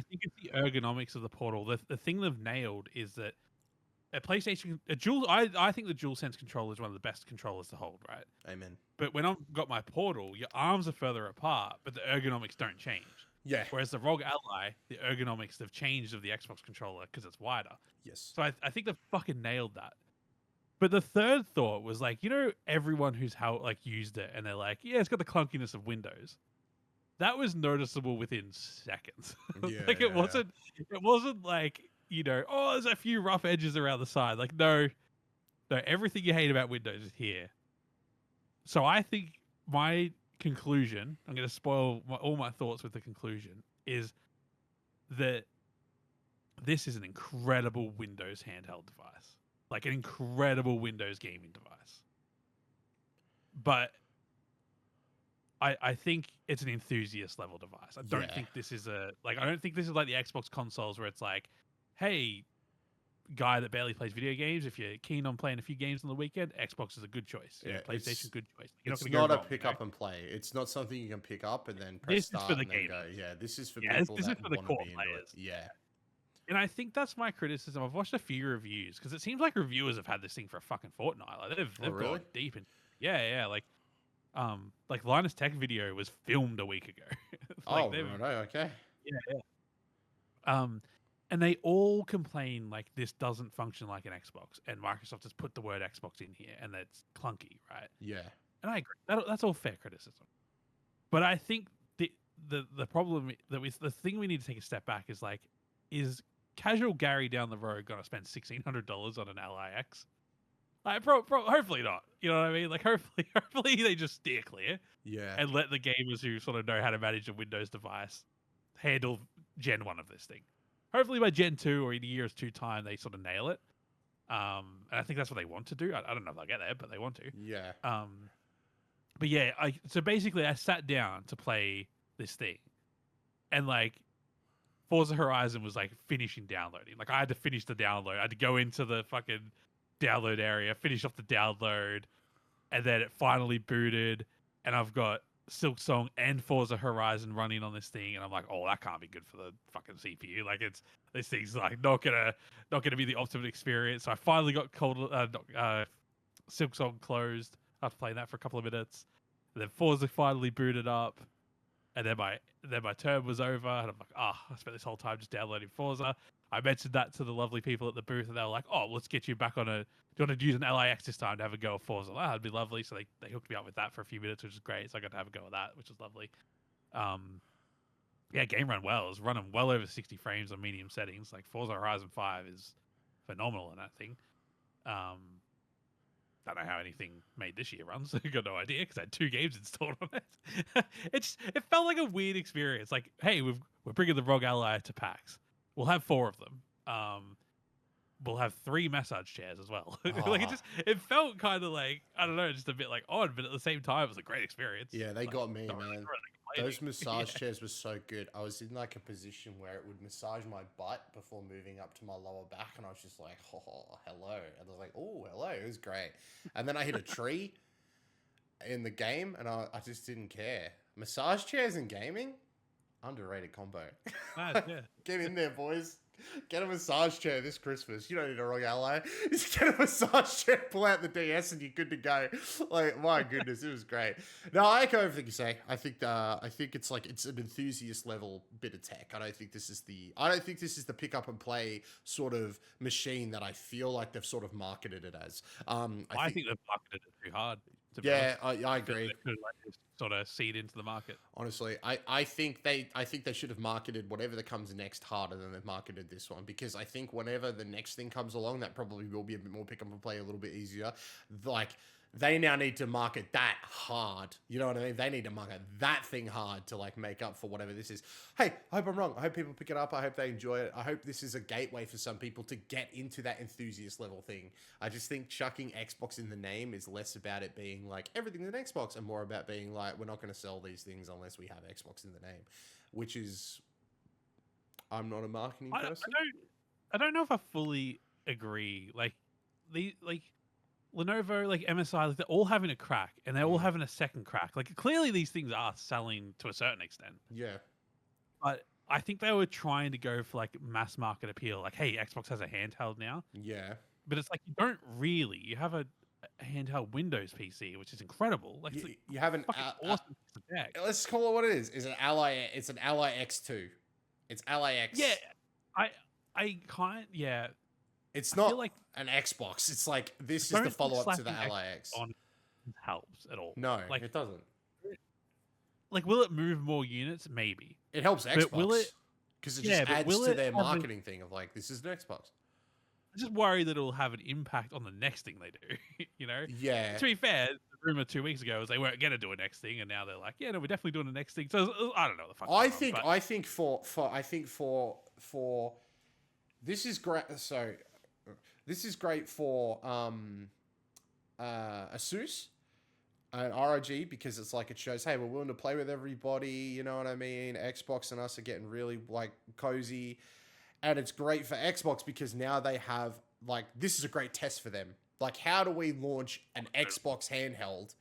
think it's the ergonomics of the Portal. The thing they've nailed is that a PlayStation, a dual. I think the DualSense controller is one of the best controllers to hold, right? Amen. But when I've got my Portal, your arms are further apart, but the ergonomics don't change. Yeah. Whereas the ROG Ally, the ergonomics have changed of the Xbox controller because it's wider. Yes. So I think they've fucking nailed that. But the third thought was like, everyone who's used it and they're like, yeah, it's got the clunkiness of Windows. That was noticeable within seconds. Yeah. It wasn't like, oh, there's a few rough edges around the side. Like, no, everything you hate about Windows is here. So I think my conclusion, I'm going to spoil all my thoughts with the conclusion, is that this is an incredible Windows handheld device. Like an incredible Windows gaming device. But I think it's an enthusiast level device. I don't think this is I don't think this is like the Xbox consoles where it's like, hey, guy that barely plays video games, if you're keen on playing a few games on the weekend, Xbox is a good choice. Yeah, PlayStation, good choice. It's not a pick up and play. It's not something you can pick up and then press start and then go. Yeah, this is for people that want to be into it. Yeah. And I think that's my criticism. I've watched a few reviews because it seems like reviewers have had this thing for a fucking fortnight. Like they've gone deep in. Yeah. Like Linus Tech video was filmed a week ago. Okay. Yeah. And they all complain like this doesn't function like an Xbox, and Microsoft has put the word Xbox in here, and that's clunky, right? Yeah. And I agree. That's all fair criticism. But I think the problem the thing we need to take a step back is casual Gary down the road going to spend $1,600 on an LIX? Like, hopefully not. You know what I mean? Like, hopefully they just steer clear. Yeah. And let the gamers who sort of know how to manage a Windows device handle Gen 1 of this thing. Hopefully by Gen 2 or in a year or two time, they sort of nail it. And I think that's what they want to do. I don't know if they'll get there, but they want to. Yeah. But yeah, so basically I sat down to play this thing. And like, Forza Horizon was like finishing downloading. Like I had to finish the download. I had to go into the fucking download area, finish off the download, and then it finally booted. And I've got Silksong and Forza Horizon running on this thing, and I'm like, oh, that can't be good for the fucking CPU. Like this thing's like not gonna be the optimum experience. So I finally got Silksong closed after playing that for a couple of minutes. And then Forza finally booted up. And then my term was over, and I'm like, I spent this whole time just downloading Forza. I mentioned that to the lovely people at the booth, and they were like, oh, let's get you back on do you want to use an LIX this time to have a go at Forza? Like, that'd be lovely. So they hooked me up with that for a few minutes, which is great. So I got to have a go at that, which was lovely. Yeah, game ran well. It was running well over 60 frames on medium settings. Like Forza Horizon 5 is phenomenal in that thing. Don't know how anything made this year runs. I got no idea because I had 2 games installed on it. It felt like a weird experience. Like, hey, we're bringing the ROG Ally to PAX. We'll have 4 of them. We'll have 3 massage chairs as well. Like it felt kind of like, I don't know, just a bit like odd, but at the same time, it was a great experience. Yeah, they got me, man. Really Those massage chairs were so good. I was in like a position where it would massage my butt before moving up to my lower back, and I was just like, oh, hello. And I was like, oh, hello. It was great. And then I hit a tree in the game, and I just didn't care. Massage chairs in gaming? Underrated combo. Nice, yeah. Get in there, boys. Get a massage chair this Christmas. You don't need a ROG Ally. Just get a massage chair, pull out the DS, and you're good to go. Like, my goodness, it was great. No, I echo everything you say. I think it's like it's an enthusiast level bit of tech. I don't think this is the pick up and play sort of machine that I feel like they've sort of marketed it as. I think they've marketed it too hard. Yeah, I agree. They could sort of seed into the market. Honestly, I think they should have marketed whatever that comes next harder than they've marketed this one, because I think whenever the next thing comes along, that probably will be a bit more pick up and play, a little bit easier. Like, they now need to market that hard. You know what I mean? They need to market that thing hard to like make up for whatever this is. Hey, I hope I'm wrong. I hope people pick it up. I hope they enjoy it. I hope this is a gateway for some people to get into that enthusiast level thing. I just think chucking Xbox in the name is less about it being like everything's an Xbox and more about being like, we're not going to sell these things unless we have Xbox in the name, which is, I'm not a marketing person. I don't know if I fully agree. Lenovo, like MSI, like they're all having a crack, and they're all having a second crack. Like, clearly these things are selling to a certain extent. Yeah. But I think they were trying to go for like mass market appeal. Like, hey, Xbox has a handheld now. Yeah. but it's like you don't really. You have a handheld Windows PC, which is incredible. Like, it's a You have an fucking awesome piece of tech. let's call it what it is. Is an Ally? It's an Ally X2. It's Ally X. Yeah, I can't. Yeah, It's I feel not like an Xbox. It's like this is don't the think follow up to the slapping Ally X. on helps at all. No, Like, it doesn't. will it move more units? Maybe. It helps But Xbox will it? because it Yeah, just but adds will to it their have marketing thing of like this is an Xbox. I just worry that it'll have an impact on the next thing they do. You know. Yeah, To be fair, the rumor 2 weeks ago was they weren't going to do a next thing, and now they're like, yeah, no, we're definitely doing the next thing. So I don't know the fuck. I think for this is great. So this is great for Asus and ROG because it's like it shows, hey, we're willing to play with everybody. You know what I mean? Xbox and us are getting really like cozy, and it's great for Xbox because now they have like this is a great test for them. Like, how do we launch an Xbox handheld?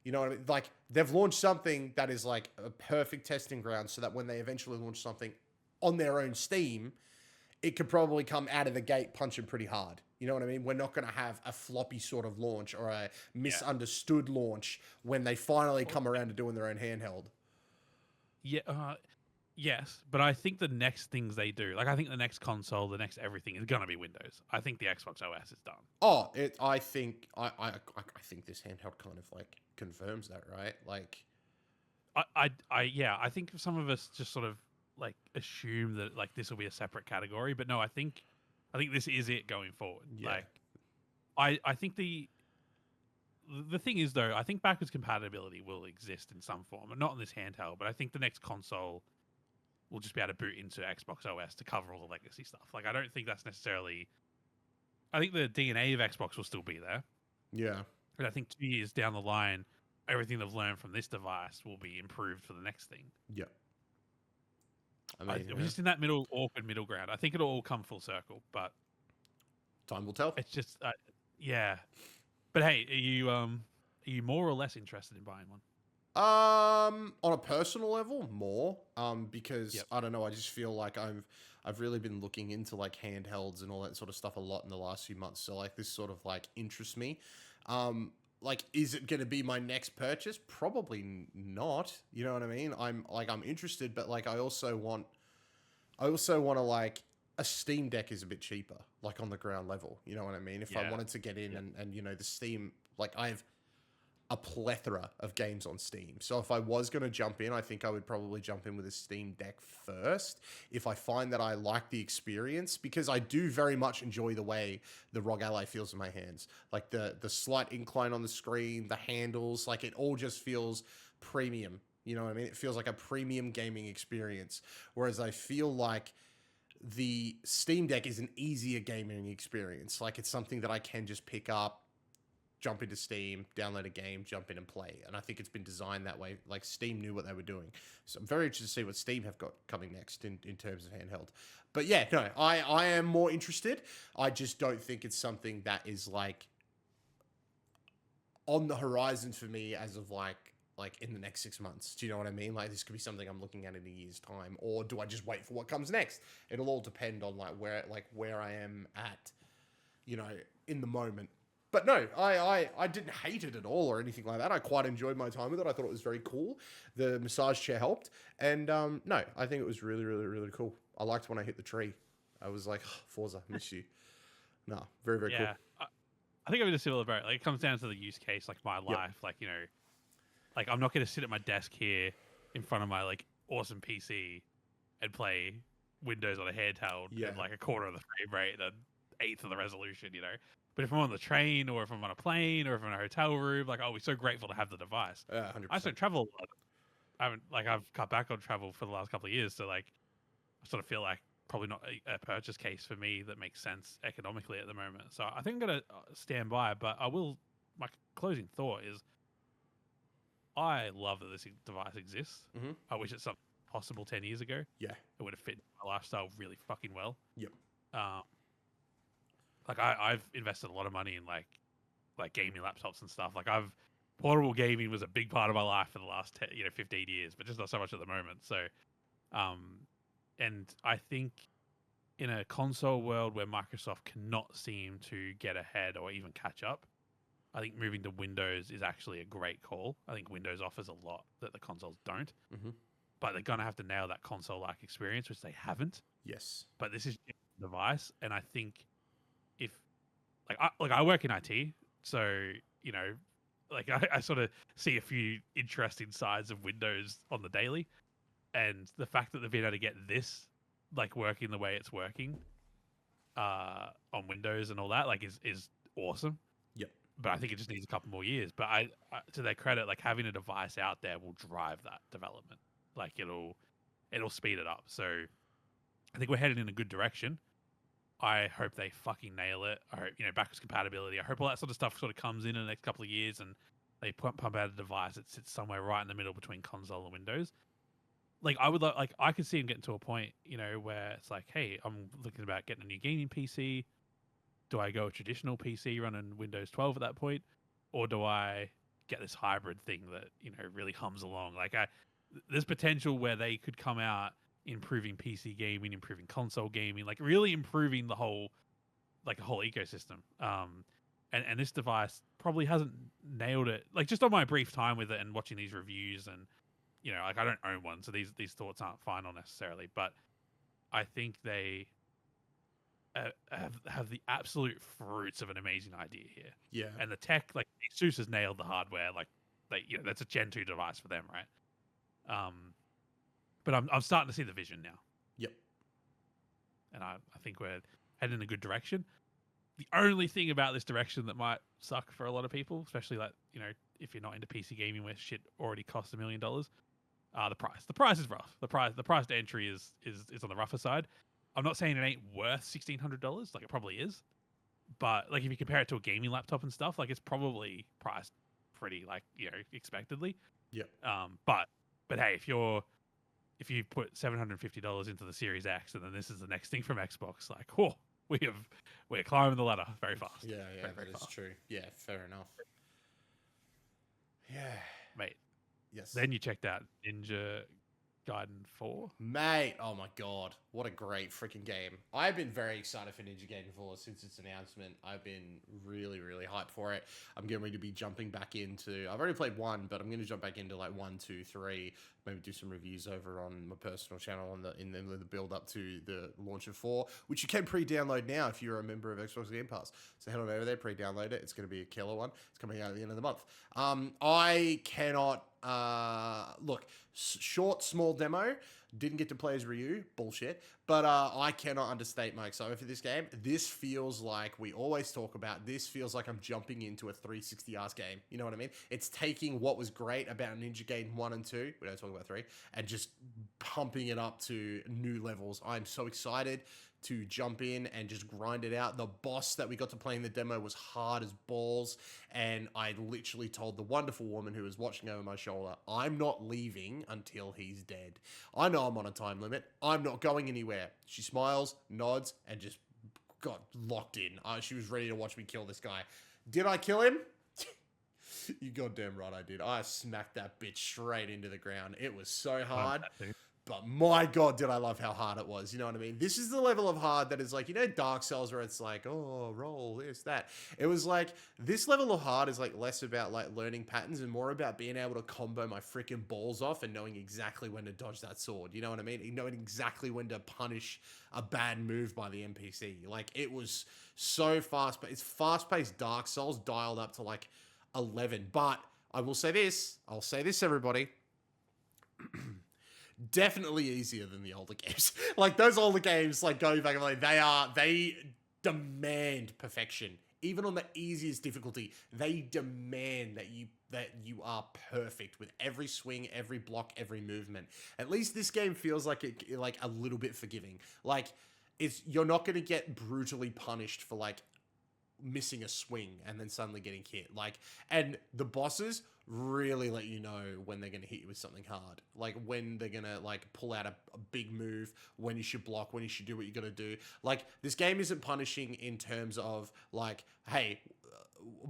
You know what I mean? Like, they've launched something that is like a perfect testing ground so that when they eventually launch something on their own Steam, it could probably come out of the gate punching pretty hard. You know what I mean? We're not going to have a floppy sort of launch or a misunderstood launch when they finally come around to doing their own handheld. Yeah. Yes, but I think the next things they do, like I think the next console, the next everything is gonna be Windows. I think the Xbox OS is done. Oh, I think this handheld kind of like confirms that, right? Like, I think some of us just sort of like assume that like this will be a separate category, but no, I think this is it going forward. Yeah. Like, I think the thing is though, I think backwards compatibility will exist in some form, not on this handheld, but I think the next console will just be able to boot into Xbox OS to cover all the legacy stuff. Like, I don't think that's necessarily. I think the DNA of Xbox will still be there. yeah. But I think 2 years down the line, everything they've learned from this device will be improved for the next thing. Yeah. I mean, We're just in that awkward middle ground. I think it'll all come full circle, but time will tell. it's just, yeah. But hey, are you more or less interested in buying one? On a personal level, more. Because Yep. I don't know, I just feel like I've really been looking into like handhelds and all that sort of stuff a lot in the last few months. So like this sort of like interests me. Like, is it going to be my next purchase? Probably not. You know what I mean? I'm interested, but like I also want to like a Steam Deck is a bit cheaper, like on the ground level. You know what I mean? If I wanted to get in and you know the Steam, like I have a plethora of games on Steam. So if I was going to jump in, I think I would probably jump in with a Steam Deck first. If I find that I like the experience, because I do very much enjoy the way the ROG Ally feels in my hands. Like the slight incline on the screen, the handles, like it all just feels premium. You know what I mean? It feels like a premium gaming experience. Whereas I feel like the Steam Deck is an easier gaming experience. Like it's something that I can just pick up, jump into Steam, download a game, jump in and play. And I think it's been designed that way. Like Steam knew what they were doing. So I'm very interested to see what Steam have got coming next in terms of handheld. But yeah, no, I am more interested. I just don't think it's something that is like on the horizon for me as of like in the next 6 months. Do you know what I mean? Like this could be something I'm looking at in a year's time, or do I just wait for what comes next? It'll all depend on like where I am at, you know, in the moment. But no, I didn't hate it at all or anything like that. I quite enjoyed my time with it. I thought it was very cool. The massage chair helped. And no, I think it was really, really, really cool. I liked when I hit the tree. I was like, oh, Forza, miss you. No, very, very cool. I think I'm in a similar boat. Like it comes down to the use case, like my life. Like, you know, like I'm not going to sit at my desk here in front of my like awesome PC and play Windows on a handheld at like a quarter of the frame rate and an eighth of the resolution, you know. But if I'm on the train or if I'm on a plane or if I'm in a hotel room, like, oh, we're so grateful to have the device. 100%. I don't travel a lot. I've cut back on travel for the last couple of years. So, like, I sort of feel like probably not a purchase case for me that makes sense economically at the moment. So I think I'm going to stand by. But my closing thought is I love that this device exists. Mm-hmm. I wish it's something possible 10 years ago. Yeah. It would have fit my lifestyle really fucking well. Yep. Like I've invested a lot of money in like gaming laptops and stuff. Like portable gaming was a big part of my life for the last 15 years, but just not so much at the moment. So, and I think in a console world where Microsoft cannot seem to get ahead or even catch up, I think moving to Windows is actually a great call. I think Windows offers a lot that the consoles don't, but they're going to have to nail that console-like experience, which they haven't. Yes. But this is just a device, and I think if I work in IT, so you know, like I sort of see a few interesting sides of Windows on the daily, and the fact that they've been able to get this like working the way it's working on Windows and all that like is awesome. Yep. But I think it just needs a couple more years. But I to their credit, like having a device out there will drive that development. Like it'll speed it up. So I think we're headed in a good direction. I hope they fucking nail it. I hope, backwards compatibility. I hope all that sort of stuff sort of comes in the next couple of years and they pump out a device that sits somewhere right in the middle between console and Windows. Like I could see him getting to a point, where it's like, hey, I'm looking about getting a new gaming PC. Do I go a traditional PC running Windows 12 at that point, or do I get this hybrid thing that really hums along? Like, there's potential where they could come out improving PC gaming, improving console gaming, like really improving the whole ecosystem. And this device probably hasn't nailed it. Like just on my brief time with it and watching these reviews, and like I don't own one, so these thoughts aren't final necessarily, but I think they have the absolute fruits of an amazing idea here. Yeah. And the tech, like ASUS has nailed the hardware. Like that's a Gen 2 device for them, right? But I'm starting to see the vision now. Yep. And I think we're heading in a good direction. The only thing about this direction that might suck for a lot of people, especially like, if you're not into PC gaming where shit already costs $1 million, the price. The price is rough. The price to entry is on the rougher side. I'm not saying it ain't worth $1,600, like it probably is. But like if you compare it to a gaming laptop and stuff, like it's probably priced pretty like, expectedly. Yeah. But hey, if you put $750 into the Series X and then this is the next thing from Xbox, like, we're climbing the ladder very fast. Yeah, very that is fast. true. Yeah, fair enough. Yeah. Mate. Yes. Then you checked out Ninja Gaiden 4. Mate, oh my god, what a great freaking game. I've been very excited for Ninja Gaiden 4 since its announcement. I've been really, really hyped for it. I'm getting ready to be jumping back into, I've already played 1, but I'm going to jump back into like 1, 2, 3, maybe do some reviews over on my personal channel in the build up to the launch of 4, which you can pre-download now if you're a member of Xbox Game Pass. So head on over there, pre-download it. It's going to be a killer one. It's coming out at the end of the month. I cannot look, short, small demo. Didn't get to play as Ryu. Bullshit. But I cannot understate my excitement for this game. This feels like, we always talk about, this feels like I'm jumping into a 360 game. You know what I mean? It's taking what was great about Ninja Gaiden 1 and 2, we don't talk about 3, and just pumping it up to new levels. I'm so excited to jump in and just grind it out. The boss that we got to play in the demo was hard as balls, and I literally told the wonderful woman who was watching over my shoulder, I'm not leaving until he's dead. I know I'm on a time limit. I'm not going anywhere. She smiles, nods, and just got locked in. She was ready to watch me kill this guy. Did I kill him? You goddamn right I did. I smacked that bitch straight into the ground. It was so hard. But my god, did I love how hard it was. You know what I mean? This is the level of hard that is like, Dark Souls where it's like, oh, roll this, that. It was like, this level of hard is like less about like learning patterns and more about being able to combo my freaking balls off and knowing exactly when to dodge that sword. You know what I mean? Knowing exactly when to punish a bad move by the NPC. Like, it was so fast, but it's fast-paced Dark Souls dialed up to like 11. But I will say this. I'll say this, everybody. Definitely easier than the older games. Like those older games, like going back and like they demand perfection. Even on the easiest difficulty, they demand that you are perfect with every swing, every block, every movement. At least this game feels like it like a little bit forgiving. Like you're not going to get brutally punished for like missing a swing and then suddenly getting hit. Like, and the bosses really let you know when they're going to hit you with something hard. Like when they're going to like pull out a big move, when you should block, when you should do what you got to do. Like this game isn't punishing in terms of like, hey,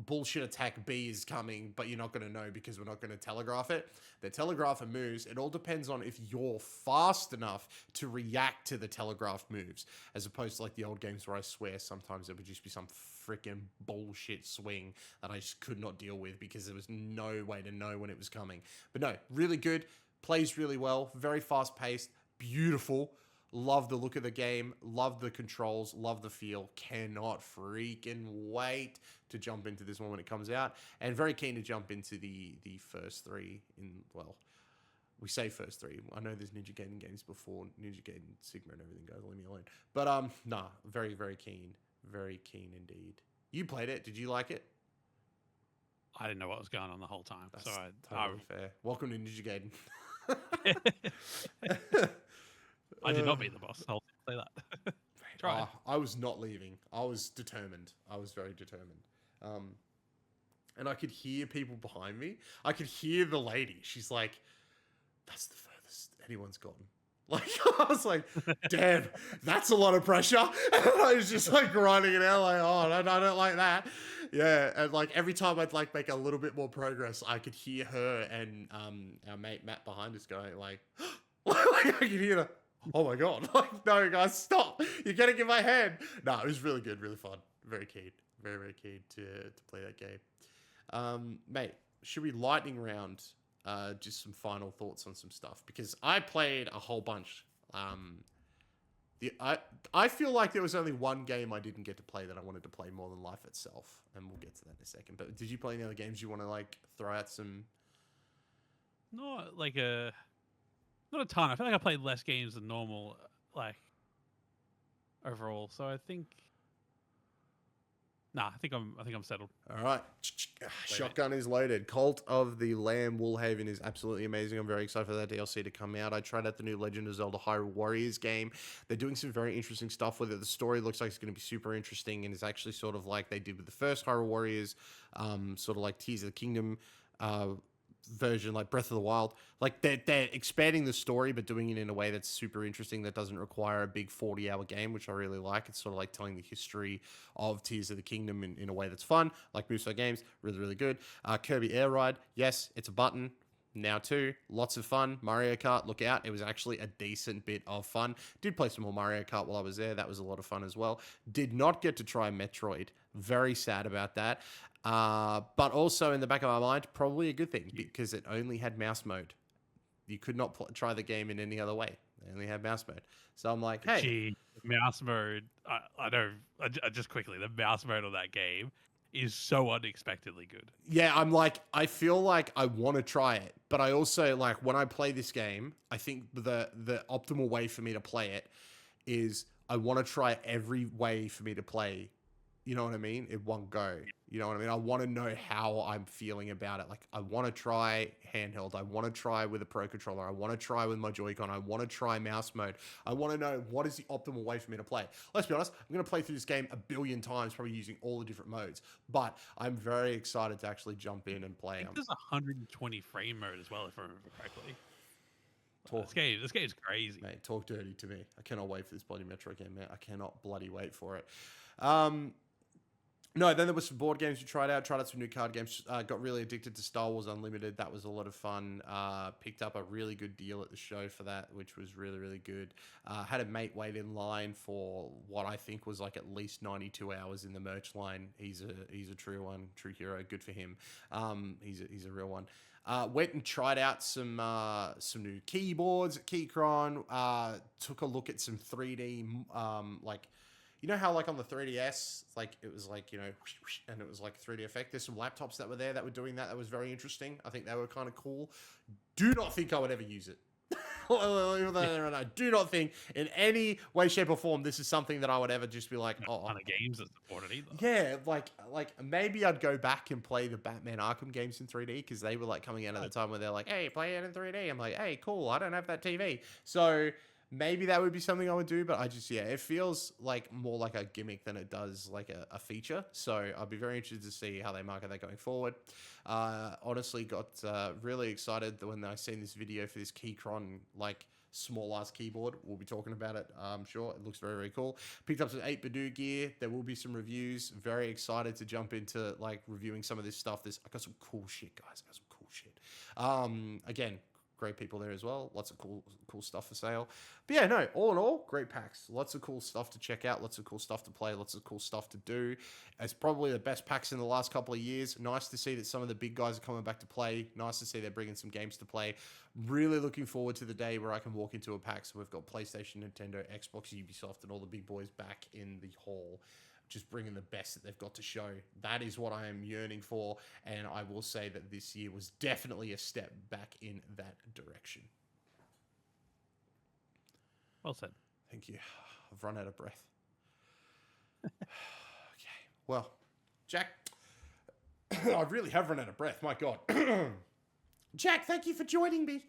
bullshit attack B is coming, but you're not going to know because we're not going to telegraph it. They telegraph and moves. It all depends on if you're fast enough to react to the telegraphed moves, as opposed to like the old games where I swear sometimes it would just be some freaking bullshit swing that I just could not deal with because there was no way to know when it was coming. But no, really good. Plays really well. Very fast paced. Beautiful. Love the look of the game, love the controls, love the feel. Cannot freaking wait to jump into this one when it comes out. And very keen to jump into the first three in, well, we say first three. I know there's Ninja Gaiden games before Ninja Gaiden Sigma and everything goes, leave me alone. But nah, very, very keen. Very keen indeed. You played it. Did you like it? I didn't know what was going on the whole time. That's so totally fair. Welcome to Ninja Gaiden. I did not beat the boss. I'll say that. Try. I was not leaving. I was determined. I was very determined. And I could hear people behind me. I could hear the lady. She's like, that's the furthest anyone's gotten. Like, I was like, damn, that's a lot of pressure. And I was just like grinding it out, like, oh, I don't like that. Yeah, and like every time I'd like make a little bit more progress, I could hear her and our mate Matt behind us going like, like I could hear the, oh my god, like, no guys, stop, you're getting in my head. No, it was really good, really fun, very keen, very, very keen to play that game. Mate, should we lightning round just some final thoughts on some stuff, because I played a whole bunch. I feel like there was only one game I didn't get to play that I wanted to play more than life itself, and we'll get to that in a second. But did you play any other games you want to like throw out some? Not like not a ton. I feel like I played less games than normal, like overall. So I think, I think I'm settled. All right, shotgun is loaded. Cult of the Lamb Woolhaven is absolutely amazing. I'm very excited for that DLC to come out. I tried out the new Legend of Zelda Hyrule Warriors game. They're doing some very interesting stuff with it. The story looks like it's going to be super interesting, and it's actually sort of like they did with the first Hyrule Warriors, sort of like Tears of the Kingdom version, like Breath of the Wild. Like they're expanding the story, but doing it in a way that's super interesting, that doesn't require a big 40-hour game, which I really like. It's sort of like telling the history of Tears of the Kingdom in a way that's fun, like Muso Games. Really, really good. Kirby Air Ride, yes, it's a button now too. Lots of fun. Mario Kart, look out. It was actually a decent bit of fun. Did play some more Mario Kart while I was there. That was a lot of fun as well. Did not get to try Metroid. Very sad about that. But also in the back of my mind, probably a good thing, because it only had mouse mode. You could not try the game in any other way. They only had mouse mode. So I'm like, hey. Gee, mouse mode. I know, just quickly, the mouse mode of that game is so unexpectedly good. Yeah, I'm like, I feel like I want to try it, but I also, like, when I play this game, I think the optimal way for me to play it is I want to try every way for me to play, you know what I mean, in one go. You know what I mean? I want to know how I'm feeling about it. Like, I want to try handheld. I want to try with a Pro Controller. I want to try with my Joy-Con. I want to try mouse mode. I want to know what is the optimal way for me to play. Let's be honest, I'm going to play through this game a billion times, probably using all the different modes. But I'm very excited to actually jump in and play. I think there's 120 frame mode as well, if I remember correctly. This game's crazy. Mate, talk dirty to me. I cannot wait for this bloody Metro game, man. I cannot bloody wait for it. No, then there was some board games we tried out some new card games. Got really addicted to Star Wars Unlimited. That was a lot of fun. Picked up a really good deal at the show for that, which was really, really good. Had a mate wait in line for what I think was like at least 92 hours in the merch line. He's a true one, true hero. Good for him. He's a real one. Went and tried out some new keyboards at Keychron. Took a look at some 3D like. You know how, like, on the 3DS, like, it was like, you know, and it was like 3D effect. There's some laptops that were there that were doing that. That was very interesting. I think they were kind of cool. Do not think I would ever use it. I do not think in any way, shape, or form this is something that I would ever just be like, oh, ton of games that support it either. Yeah, like maybe I'd go back and play the Batman Arkham games in 3D, because they were like coming out at the time where they're like, hey, play it in 3D. I'm like, hey, cool. I don't have that TV. So maybe that would be something I would do, but it feels like more like a gimmick than it does like a feature. So I'll be very interested to see how they market that going forward. Honestly, got really excited when I seen this video for this Keychron like small ass keyboard. We'll be talking about it. I'm sure it looks very, very cool. Picked up some 8Bidoo gear. There will be some reviews. Very excited to jump into like reviewing some of this stuff. I got some cool shit, guys. I got some cool shit. Again, great people there as well. Lots of cool stuff for sale. But yeah, no, all in all, great PAX. Lots of cool stuff to check out. Lots of cool stuff to play. Lots of cool stuff to do. It's probably the best PAX in the last couple of years. Nice to see that some of the big guys are coming back to play. Nice to see they're bringing some games to play. Really looking forward to the day where I can walk into a PAX and we've got PlayStation, Nintendo, Xbox, Ubisoft, and all the big boys back in the hall, just bringing the best that they've got to show. That is what I am yearning for, and I will say that this year was definitely a step back in that direction. Well said. Thank you. I've run out of breath. Okay. Well, Jack, I really have run out of breath. My God. Jack, thank you for joining me.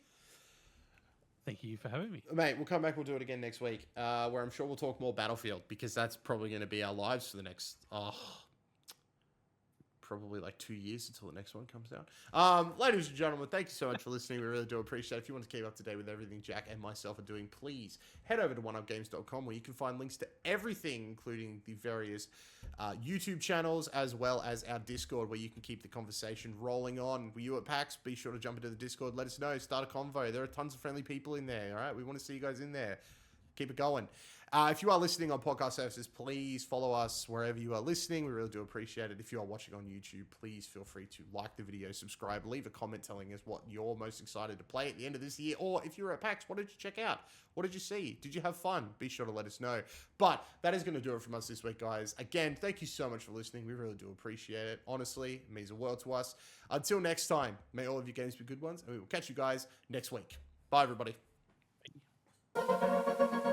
Thank you for having me. Mate, we'll come back. We'll do it again next week, where I'm sure we'll talk more Battlefield, because that's probably going to be our lives for the next, probably like 2 years until the next one comes out. Ladies and gentlemen, thank you so much for listening. We really do appreciate it. If you want to keep up to date with everything Jack and myself are doing, please head over to oneupgames.com, where you can find links to everything, including the various YouTube channels, as well as our Discord, where you can keep the conversation rolling on. Were you at PAX? Be sure to jump into the Discord. Let us know. Start a convo. There are tons of friendly people in there. All right, we want to see you guys in there. Keep it going. If you are listening on podcast services, please follow us wherever you are listening. We really do appreciate it. If you are watching on YouTube, please feel free to like the video, subscribe, leave a comment telling us what you're most excited to play at the end of this year. Or if you're at PAX, what did you check out? What did you see? Did you have fun? Be sure to let us know. But that is going to do it from us this week, guys. Again, thank you so much for listening. We really do appreciate it. Honestly, it means the world to us. Until next time, may all of your games be good ones, and we will catch you guys next week. Bye, everybody. Bye.